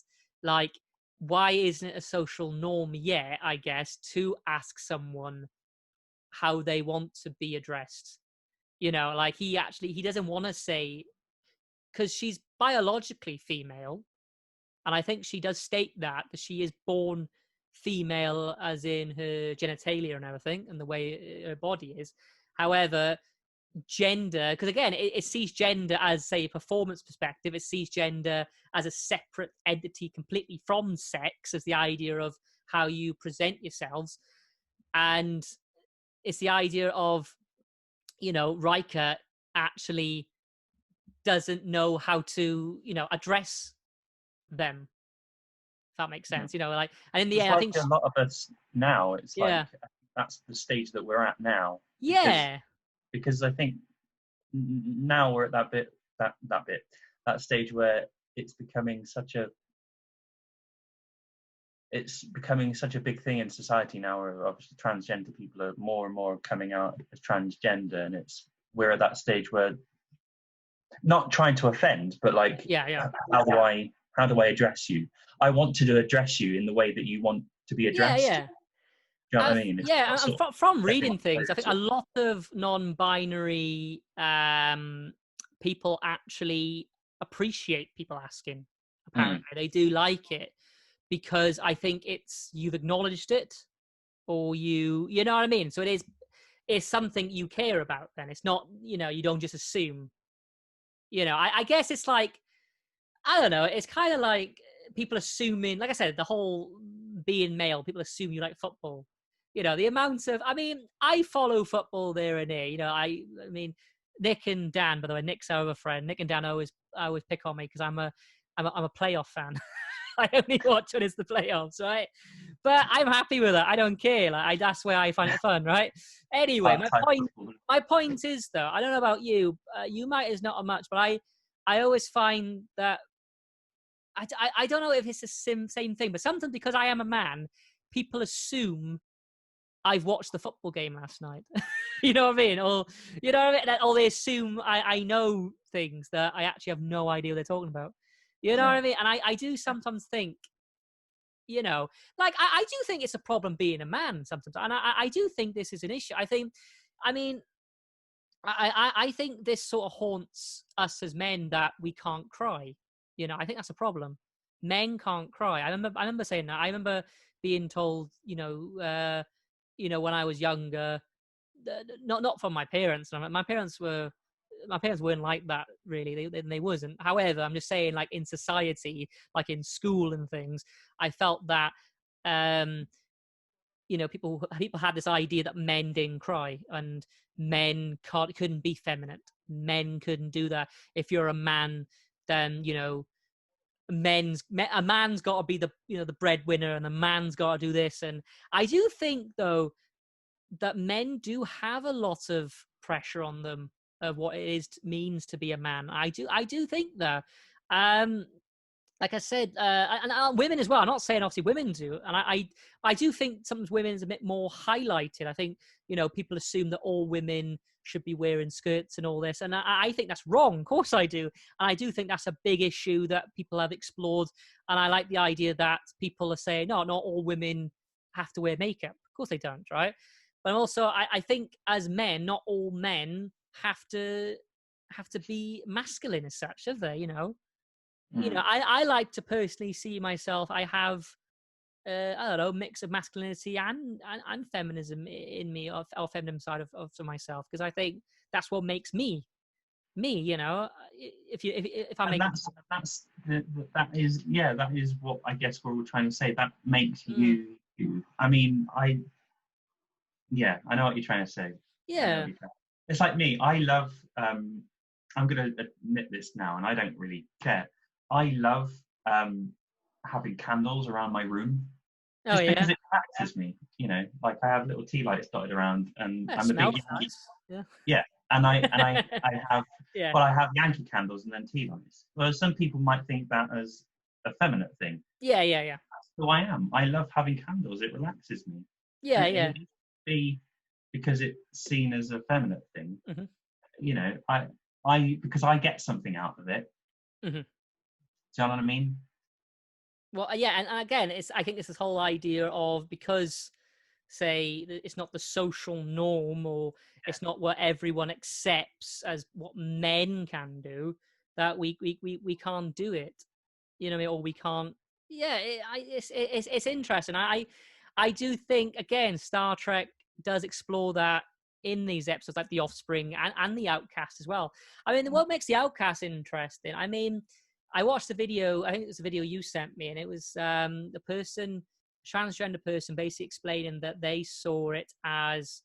Like, why isn't it a social norm yet? I guess to ask someone how they want to be addressed. Like he doesn't want to say, because she's biologically female, and I think she does state that she is born female, as in her genitalia and everything, and the way her body is. However, gender, because again, it sees gender as, say, a performance perspective. It sees gender as a separate entity completely from sex, as the idea of how you present yourselves. And it's the idea of, Riker actually doesn't know how to, address them. If that makes mm. sense, like, and in the It's end, I like think, a lot of us now. It's like yeah, that's the stage that we're at now, because yeah, I think now we're at that stage where it's becoming such a big thing in society now, where obviously transgender people are more and more coming out as transgender, and we're at that stage where, not trying to offend, but like, yeah, how do I address you? I want to address you in the way that you want to be yeah, addressed. yeah. Do you know what I mean? It's not And sort of from reading everyone things, I think a stereotype. lot of non-binary people actually appreciate people asking. Mm, Apparently, they do like it because I think you've acknowledged it, or you know what I mean. So it's something you care about. Then it's not, you don't just assume. I guess it's like, I don't know. It's kind of like people assuming, like I said, the whole being male. People assume you like football. The amount of. I mean, I follow football there and there. I mean, Nick and Dan. By the way, Nick's our other friend. Nick and Dan always pick on me because I'm a playoff fan. I only watch when it's the playoffs, right? But I'm happy with it. I don't care. Like that's where I find it fun, right? Anyway, part-time football. my point is though, I don't know about you. You might as not much, but I always find that I don't know if it's the same thing, but sometimes because I am a man, people assume I've watched the football game last night. You know what I mean? Or you know what I mean? Or they assume I know things that I actually have no idea what they're talking about. You know what Yeah. I mean? And I do sometimes think, like I do think it's a problem being a man sometimes, and I do think this is an issue. I mean, I think this sort of haunts us as men, that we can't cry. I think that's a problem. Men can't cry. I remember saying that. I remember being told, when I was younger, not from my parents. My parents weren't like that really. They wasn't. However, I'm just saying, like in society, like in school and things, I felt that people had this idea that men didn't cry, and men couldn't be feminine. Men couldn't do that. If you're a man, then a man's got to be the breadwinner, and a man's got to do this. And I do think though that men do have a lot of pressure on them of what it is means to be a man. I do think that. Like I said, and women as well. I'm not saying obviously women do, and I do think sometimes women's a bit more highlighted. I think people assume that all women should be wearing skirts and all this, and I think that's wrong. Of course I do, and I do think that's a big issue that people have explored. And I like the idea that people are saying, no, not all women have to wear makeup. Of course they don't, right? But also, I think as men, not all men have to be masculine as such, have they? I like to personally see myself. I have, I don't know, mix of masculinity and feminism in me, or feminine side of myself, because I think that's what makes me me. If I And make that is what I guess we're all trying to say. That makes Mm, you you. I mean, I know what you're trying to say. I know what yeah, you're trying. It's like me. I love. I'm going to admit this now, and I don't really care. I love having candles around my room, oh just yeah, because it relaxes me. Like I have little tea lights dotted around, and that I'm a big smells Yankee. nice. Yeah, Yeah, and I have yeah, I have Yankee candles and then tea lights. Well, some people might think that as a feminine thing. yeah. That's who I am. I love having candles. It relaxes me. Yeah, yeah. It needs to be because it's seen as a feminine thing. Hmm. I because I get something out of it. Hmm. Do you know what I mean? Well, yeah, and again, I think it's this whole idea of, because say it's not the social norm, or it's not what everyone accepts as what men can do, that we can't do it. You know what I mean? Or we can't. Yeah, it's interesting. I do think, again, Star Trek does explore that in these episodes, like the Offspring and the Outcast as well. I mean, what makes the Outcast interesting? I mean, I watched the video. I think it was a video you sent me, and it was the person, transgender person, basically explaining that they saw it as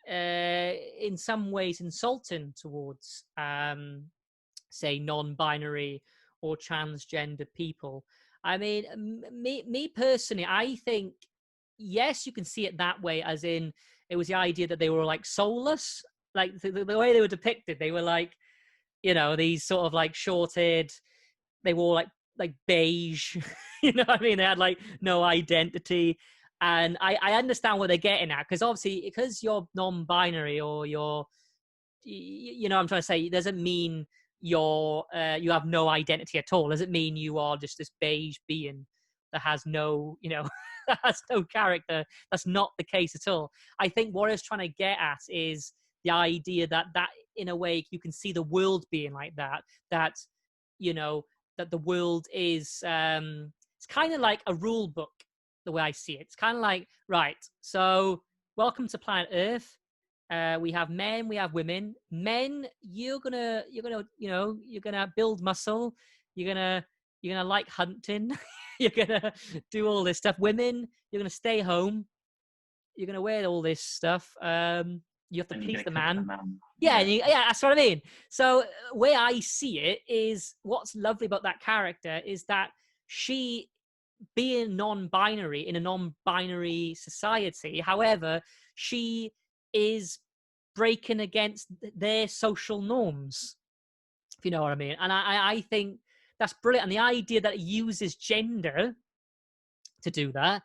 in some ways insulting towards say non-binary or transgender people. I mean, me personally, I think yes, you can see it that way, as in it was the idea that they were like soulless, like the way they were depicted. They were like, these sort of like short-haired. They wore like beige. You know what I mean? They had like no identity. And I understand what they're getting at, because obviously, because you're non-binary, or I'm trying to say, it doesn't mean you have no identity at all. Does it mean you are just this beige being that has no, that has no character? That's not the case at all. I think what I was trying to get at is the idea that in a way you can see the world being like that, that that the world is it's kind of like a rule book, the way I see it. It's kind of like, right, so welcome to planet Earth. We have men, we have women. Men, you're gonna build muscle. You're gonna like hunting. You're gonna do all this stuff. Women, you're gonna stay home. You're gonna wear all this stuff. You have to And you're please going the to cook the man. man. Yeah, Yeah. yeah, that's what I mean. So where I see it is, what's lovely about that character is that she, being non-binary in a non-binary society, however, she is breaking against their social norms, if you know what I mean. And I think that's brilliant. And the idea that it uses gender to do that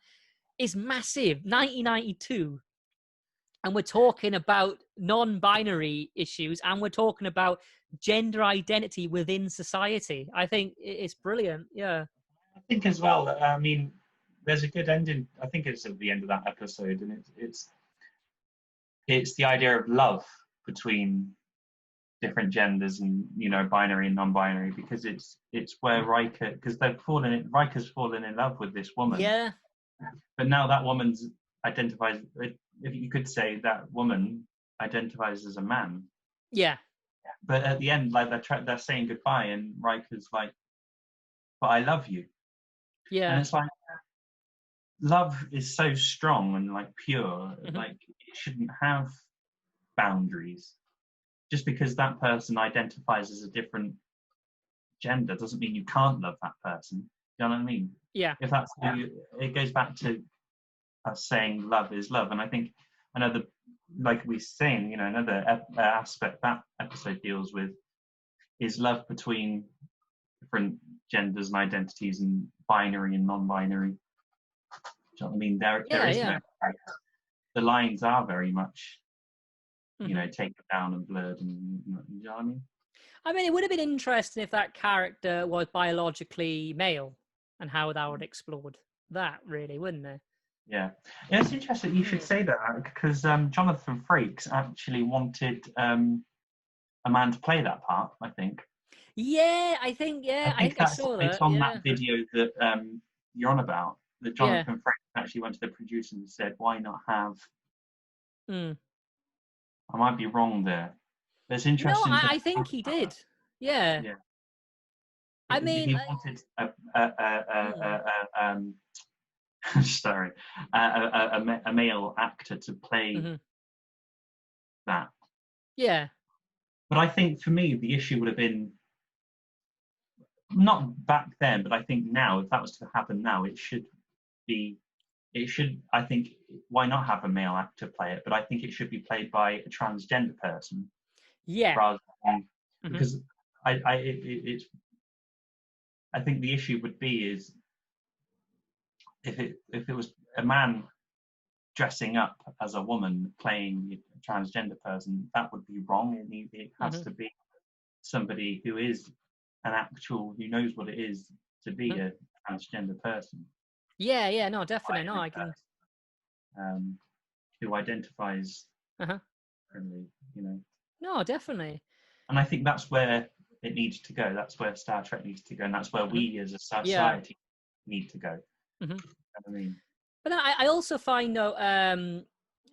is massive. 1992. And we're talking about non-binary issues, and we're talking about gender identity within society. I think it's brilliant. Yeah. I think as well. I mean, there's a good ending. I think it's at the end of that episode, and it's the idea of love between different genders, and binary and non-binary, because it's where Riker, because Riker's fallen in love with this woman, Yeah. but now that woman's identifies, if you could say, that woman identifies as a man, Yeah. but at the end, like they're saying goodbye, and Riker's like, but I love you. And Yeah. it's like, love is so strong and like pure, Mm-hmm. like it shouldn't have boundaries. Just because that person identifies as a different gender doesn't mean you can't love that person. Do you know what I mean? Yeah. If that's it goes back to us saying love is love. And I think another like we saying, another aspect that episode deals with is love between different genders and identities and binary and non-binary. Do you know what I mean? There is no, the lines are very much, taken down and blurred, and you know what I mean? I mean, it would have been interesting if that character was biologically male and how that would explored that, really, wouldn't it? Yeah. It's interesting you should say that, because Jonathan Frakes actually wanted a man to play that part, I think. Yeah, I think I saw that. It's on that video that you're on about, that Jonathan Frakes actually went to the producers and said, why not have... I might be wrong there. But it's interesting. No, I think he did. Yeah. Yeah. I mean... He wanted sorry, a male actor to play that. Yeah. But I think for me, the issue would have been, not back then, but I think now, if that was to happen now, I think, why not have a male actor play it? But I think it should be played by a transgender person. Yeah. Rather than, because I think the issue would be is if it was a man dressing up as a woman playing a transgender person, that would be wrong. It has to be somebody who is who knows what it is to be a transgender person. Yeah, no, definitely, no, I can. Who identifies differently, No, definitely. And I think that's where it needs to go. That's where Star Trek needs to go, and that's where we as a society need to go. You know what I mean? But I also find, though,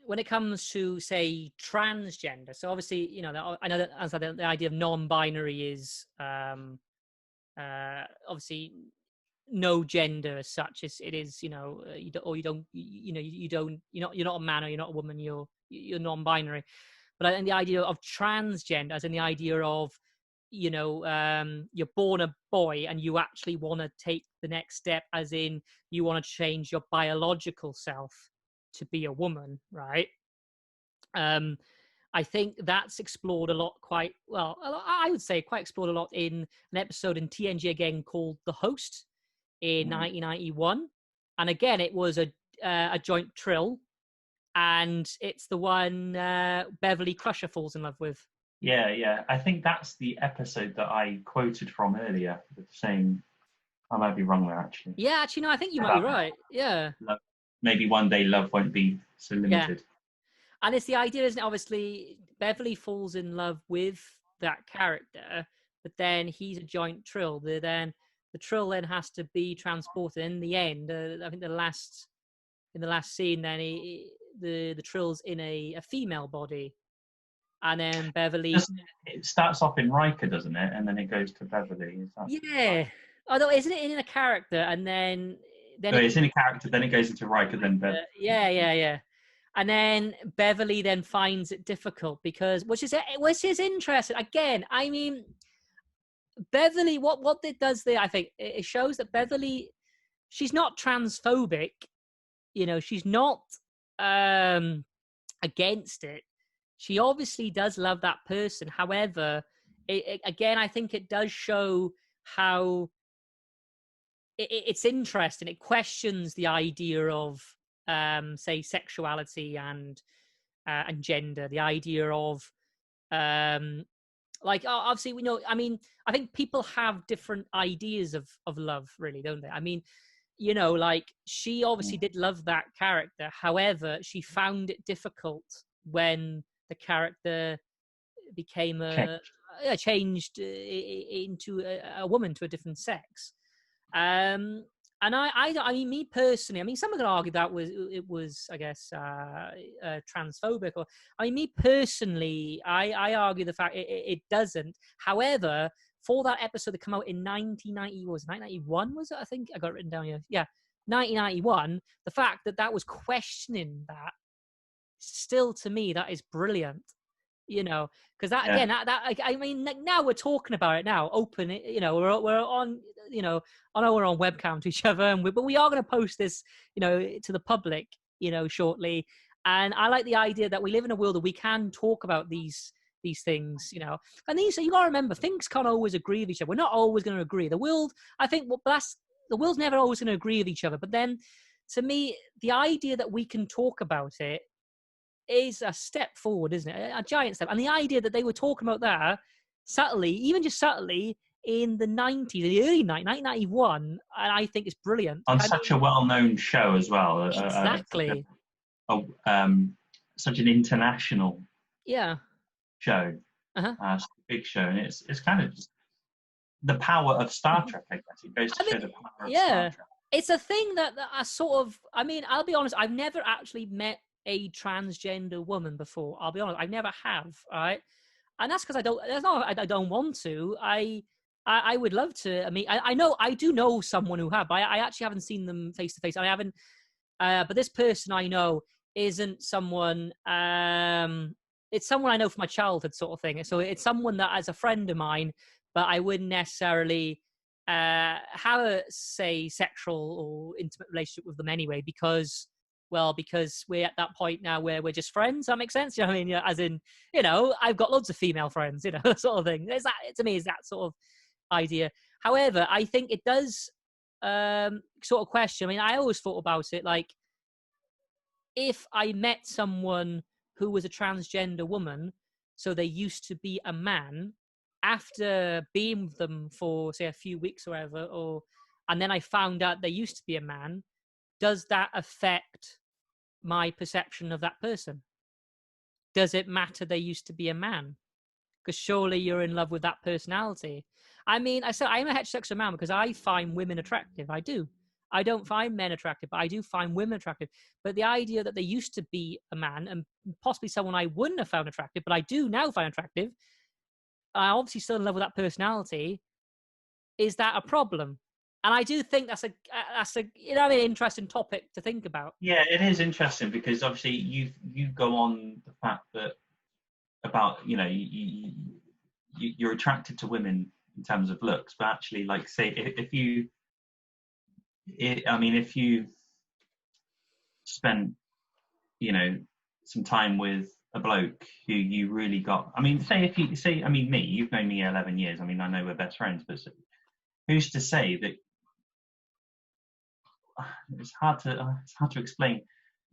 when it comes to, say, transgender, so obviously, I know that the idea of non-binary is obviously no gender as such. It is, you're not a man or you're not a woman. You're non-binary. But I think the idea of transgender, as in the idea of, you're born a boy and you actually want to take the next step, as in you want to change your biological self to be a woman, right? I think that's explored a lot, I would say quite explored a lot in an episode in TNG again called The Host in 1991. And again, it was a joint trill, and it's the one Beverly Crusher falls in love with. Yeah. I think that's the episode that I quoted from earlier, saying, I might be wrong there, actually. Yeah, actually, no, I think you might be right. Yeah. Maybe one day love won't be so limited. Yeah. And it's the idea, isn't it? Obviously, Beverly falls in love with that character, but then he's a joint trill. The trill then has to be transported. In the end, I think in the last scene, then the trill's in a female body. And then Beverly... It starts off in Riker, doesn't it? And then it goes to Beverly. Yeah. Although, isn't it in a character? And then it's in a character, then it goes into Riker, then Beverly. Yeah. And then Beverly then finds it difficult which is interesting. Again, I mean, Beverly, what it does there, I think, it shows that Beverly, she's not transphobic. She's not against it. She obviously does love that person. However, again, I think it does show how it's interesting. It questions the idea of, say, sexuality and gender. The idea of, obviously, I mean, I think people have different ideas of love, really, don't they? I mean, she obviously did love that character. However, she found it difficult when the character became changed into a woman, to a different sex. And I mean, me personally, I mean, some could argue that it was, I guess, transphobic. Or, I mean, me personally, I argue the fact it doesn't. However, for that episode that came out in 1991, was it? I think I got it written down here. Yeah, 1991. The fact that was questioning that, still, to me, that is brilliant. Because that, again, I mean, now we're talking about it now, open, we're on, I know we're on webcam to each other, but we are going to post this, to the public, shortly. And I like the idea that we live in a world that we can talk about these things, you know. And these, you got to remember, things can't always agree with each other. We're not always going to agree. The world, I think, the world's never always going to agree with each other. But then, to me, the idea that we can talk about it is a step forward, isn't it? A giant step. And the idea that they were talking about that subtly, even just subtly, in the 90s, the early 1991, and I think it's brilliant. On such a well-known show as well. Exactly. Such an international show. Uh-huh. It's a big show, and it's kind of just the power of Star Trek, I guess. It goes to show the power of Star Trek. It's a thing that I sort of, I mean, I'll be honest, I've never actually met a transgender woman before. I'll be honest, I never have, all right? And that's because I don't want to. I would love to. I mean, I do know someone who have, but I actually haven't seen them face to face. I haven't, but this person I know isn't someone, it's someone I know from my childhood sort of thing. So it's someone that as a friend of mine, but I wouldn't necessarily have a, say, sexual or intimate relationship with them anyway, because we're at that point now where we're just friends. That makes sense. You know what I mean? You know, as in, you know, I've got loads of female friends, you know, sort of thing. It's that, to me, is that sort of idea. However, I think it does sort of question. I mean, I always thought about it like, if I met someone who was a transgender woman, so they used to be a man, after being with them for, say, a few weeks or whatever, and then I found out they used to be a man, does that affect my perception of that person? Does it matter they used to be a man? Because surely you're in love with that personality. I mean, I said I'm a heterosexual man because I find women attractive. I do. I don't find men attractive, but I do find women attractive. But the idea that they used to be a man and possibly someone I wouldn't have found attractive, but I do now find attractive, I'm obviously still in love with that personality. Is that a problem? And I do think that's a you know, an interesting topic to think about. Yeah, it is interesting because obviously you go on the fact that about, you know, you're attracted to women in terms of looks, but actually, like, say, if you spent, you know, some time with a bloke who you really got, I mean, I mean, me, you've known me 11 years. I mean, I know we're best friends, but who's to say that? It's hard to explain.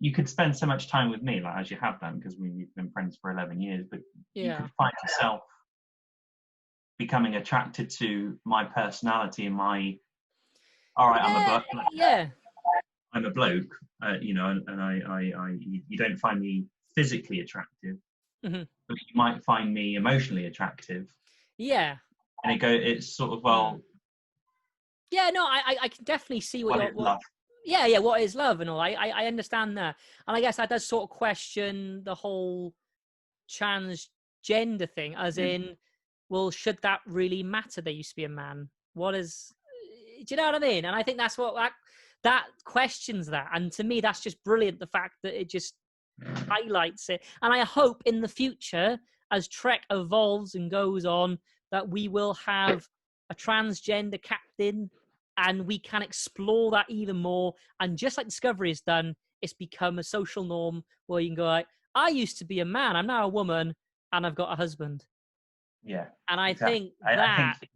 You could spend so much time with me, like as you have done, because we've been friends for 11 years, but you could find yourself becoming attracted to my personality and my, all right, I'm a bloke, you know, and you don't find me physically attractive, but you might find me emotionally attractive. Yeah. And it's sort of, well. Yeah, no, I can definitely see what is love and all. I understand that. And I guess that does sort of question the whole transgender thing, as in, well, should that really matter? They used to be a man. Do you know what I mean? And I think that's what that questions that. And to me, that's just brilliant. The fact that it just highlights it. And I hope in the future, as Trek evolves and goes on, that we will have a transgender captain and we can explore that even more. And just like Discovery has done, it's become a social norm where you can go like, I used to be a man, I'm now a woman, and I've got a husband. Yeah. And I think it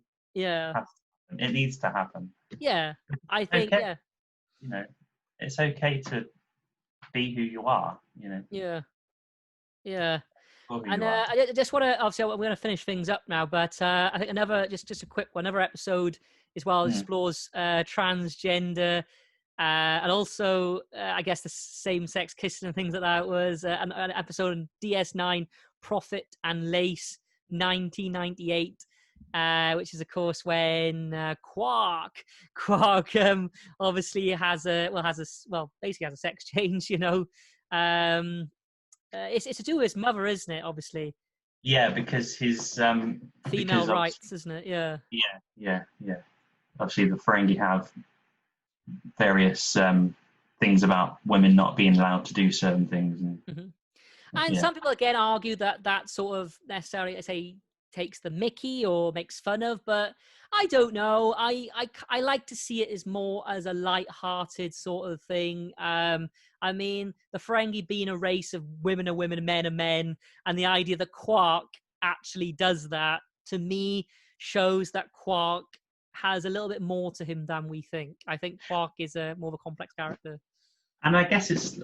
needs to happen. Yeah. I think, okay. You know, it's okay to be who you are, you know. Yeah. Yeah. And I just want to, obviously, we're going to finish things up now, but I think just a quick one, another episode as well explores transgender and also, I guess, the same-sex kissing and things like that. Was an episode on DS9, Profit and Lace, 1998. Which is, of course, when Quark obviously basically has a sex change, you know. It's to do with his mother, isn't it? Obviously. Yeah, because his female rights, isn't it? Yeah. Yeah. Obviously, the Ferengi have various things about women not being allowed to do certain things, and some people again argue that sort of necessarily, say, takes the mickey or makes fun of, but I don't know. I like to see it as more as a light-hearted sort of thing. I mean, the Ferengi being a race of women are women, men are men, and the idea that Quark actually does that, to me, shows that Quark has a little bit more to him than we think. I think Quark is a more of a complex character. And I guess it's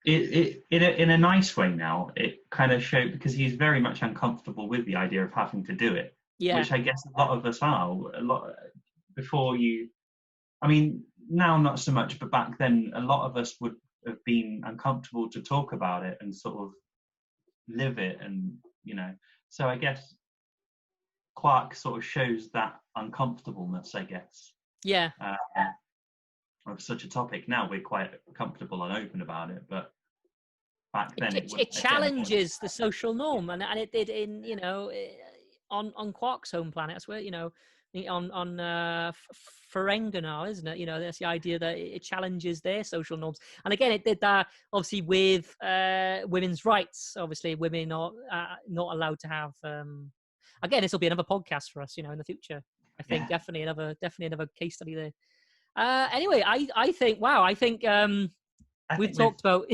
in a nice way now. It kind of showed because he's very much uncomfortable with the idea of having to do it, Yeah. which I guess a lot of us are. A lot before you, I mean, now not so much, but back then a lot of us would have been uncomfortable to talk about it and sort of live it, and So I guess Quark sort of shows that uncomfortableness, I guess. Yeah. Of such a topic. Now we're quite comfortable and open about it, but back then it challenges the social norm, and it did in on Quark's home planet. That's where on Ferenginar, isn't it? That's the idea that it challenges their social norms. And again, it did that obviously with women's rights. Obviously, women are not allowed to have. Again, this will be another podcast for us, in the future. I think definitely another case study there. Anyway, I think we've talked about.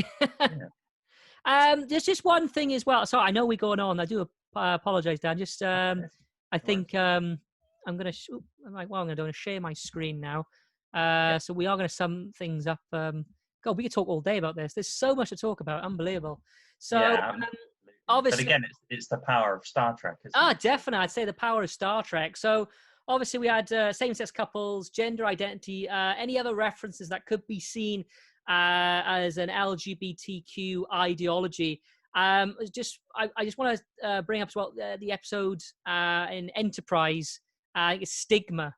There's just one thing as well. Sorry, I know we're going on. I do apologize, Dan. Just I think I'm gonna. I'm going to share my screen now. So we are going to sum things up. God, we could talk all day about this. There's so much to talk about. Unbelievable. So obviously, but again, it's the power of Star Trek. Isn't it? Definitely, I'd say the power of Star Trek. So obviously, we had same-sex couples, gender identity, any other references that could be seen as an LGBTQ ideology. I just want to bring up as well the episode in Enterprise, Stigma,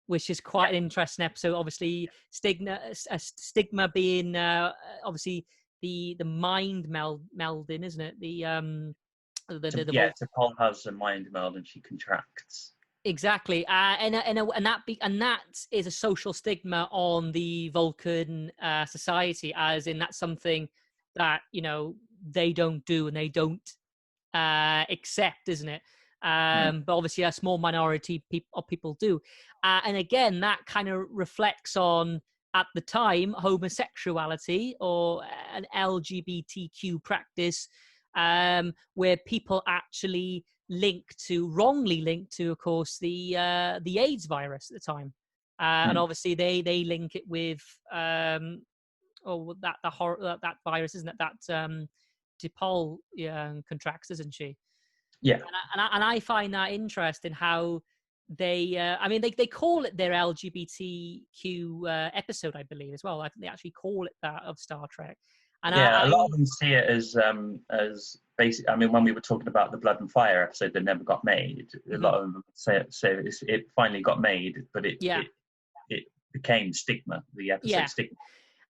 which is quite an interesting episode. Obviously, stigma being obviously the mind melding, isn't it? T'Pol has a mind meld and she contracts. Exactly, and that is a social stigma on the Vulcan society, as in that's something that they don't do and they don't accept, isn't it? But obviously, a small minority of people do, and again, that kind of reflects on at the time homosexuality or an LGBTQ practice, where people actually wrongly linked to, of course, the AIDS virus at the time, and obviously they link it with that virus, isn't it? That T'Pol contracts, isn't she? Yeah. And I find that interesting how they they call it their LGBTQ episode, I believe, as well. I think they actually call it that of Star Trek. And a lot of them see it as basic. I mean, when we were talking about the Blood and Fire episode that never got made, a lot of them say it finally got made, but it became Stigma, the episode Stigma.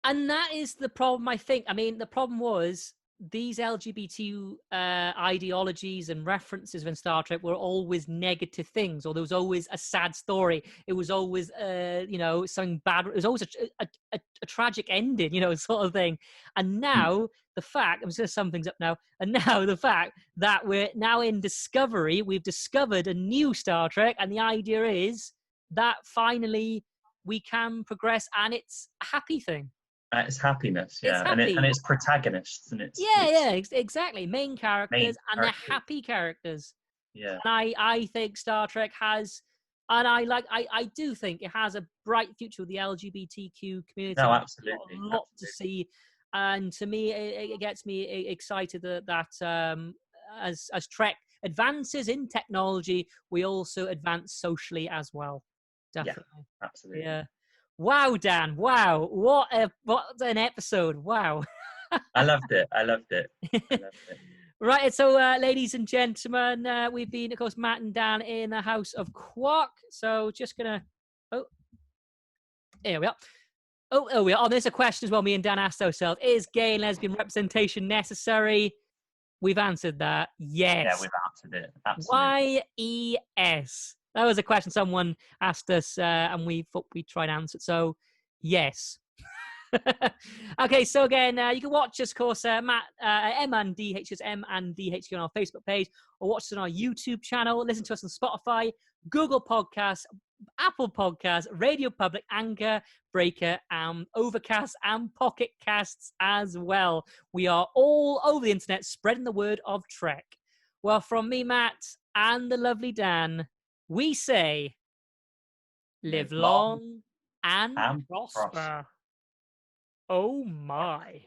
And that is the problem, I think. I mean, the problem was these LGBT ideologies and references in Star Trek were always negative things, or there was always a sad story. It was always, something bad. It was always a tragic ending, sort of thing. And now the fact, I'm just going to sum things up now, and now the fact that we're now in Discovery, we've discovered a new Star Trek, and the idea is that finally we can progress, and it's a happy thing. It's happiness, and it's protagonists, and exactly. Main characters, and they're happy characters. Yeah, and I think Star Trek has, and I do think it has a bright future with the LGBTQ community. No, absolutely, a lot to see, and to me, it gets me excited that as Trek advances in technology, we also advance socially as well. Definitely, absolutely, yeah. Wow, Dan! Wow, what an episode! Wow, I loved it. Right, so ladies and gentlemen, we've been, of course, Matt and Dan in the House of Quark. So just gonna, here we are. Oh, we are. Oh, there's a question as well. Me and Dan asked ourselves: is gay and lesbian representation necessary? We've answered that. Yes. Yeah, we've answered it. Absolutely. YES. That was a question someone asked us, and we thought we'd try and answer it. So, yes. Okay, so again, you can watch us, of course, Matt, M and DH's M and DH on our Facebook page, or watch us on our YouTube channel. Listen to us on Spotify, Google Podcasts, Apple Podcasts, Radio Public, Anchor, Breaker, Overcast, and Pocket Casts as well. We are all over the internet spreading the word of Trek. Well, from me, Matt, and the lovely Dan, we say, live long and and prosper. prosper. Oh my.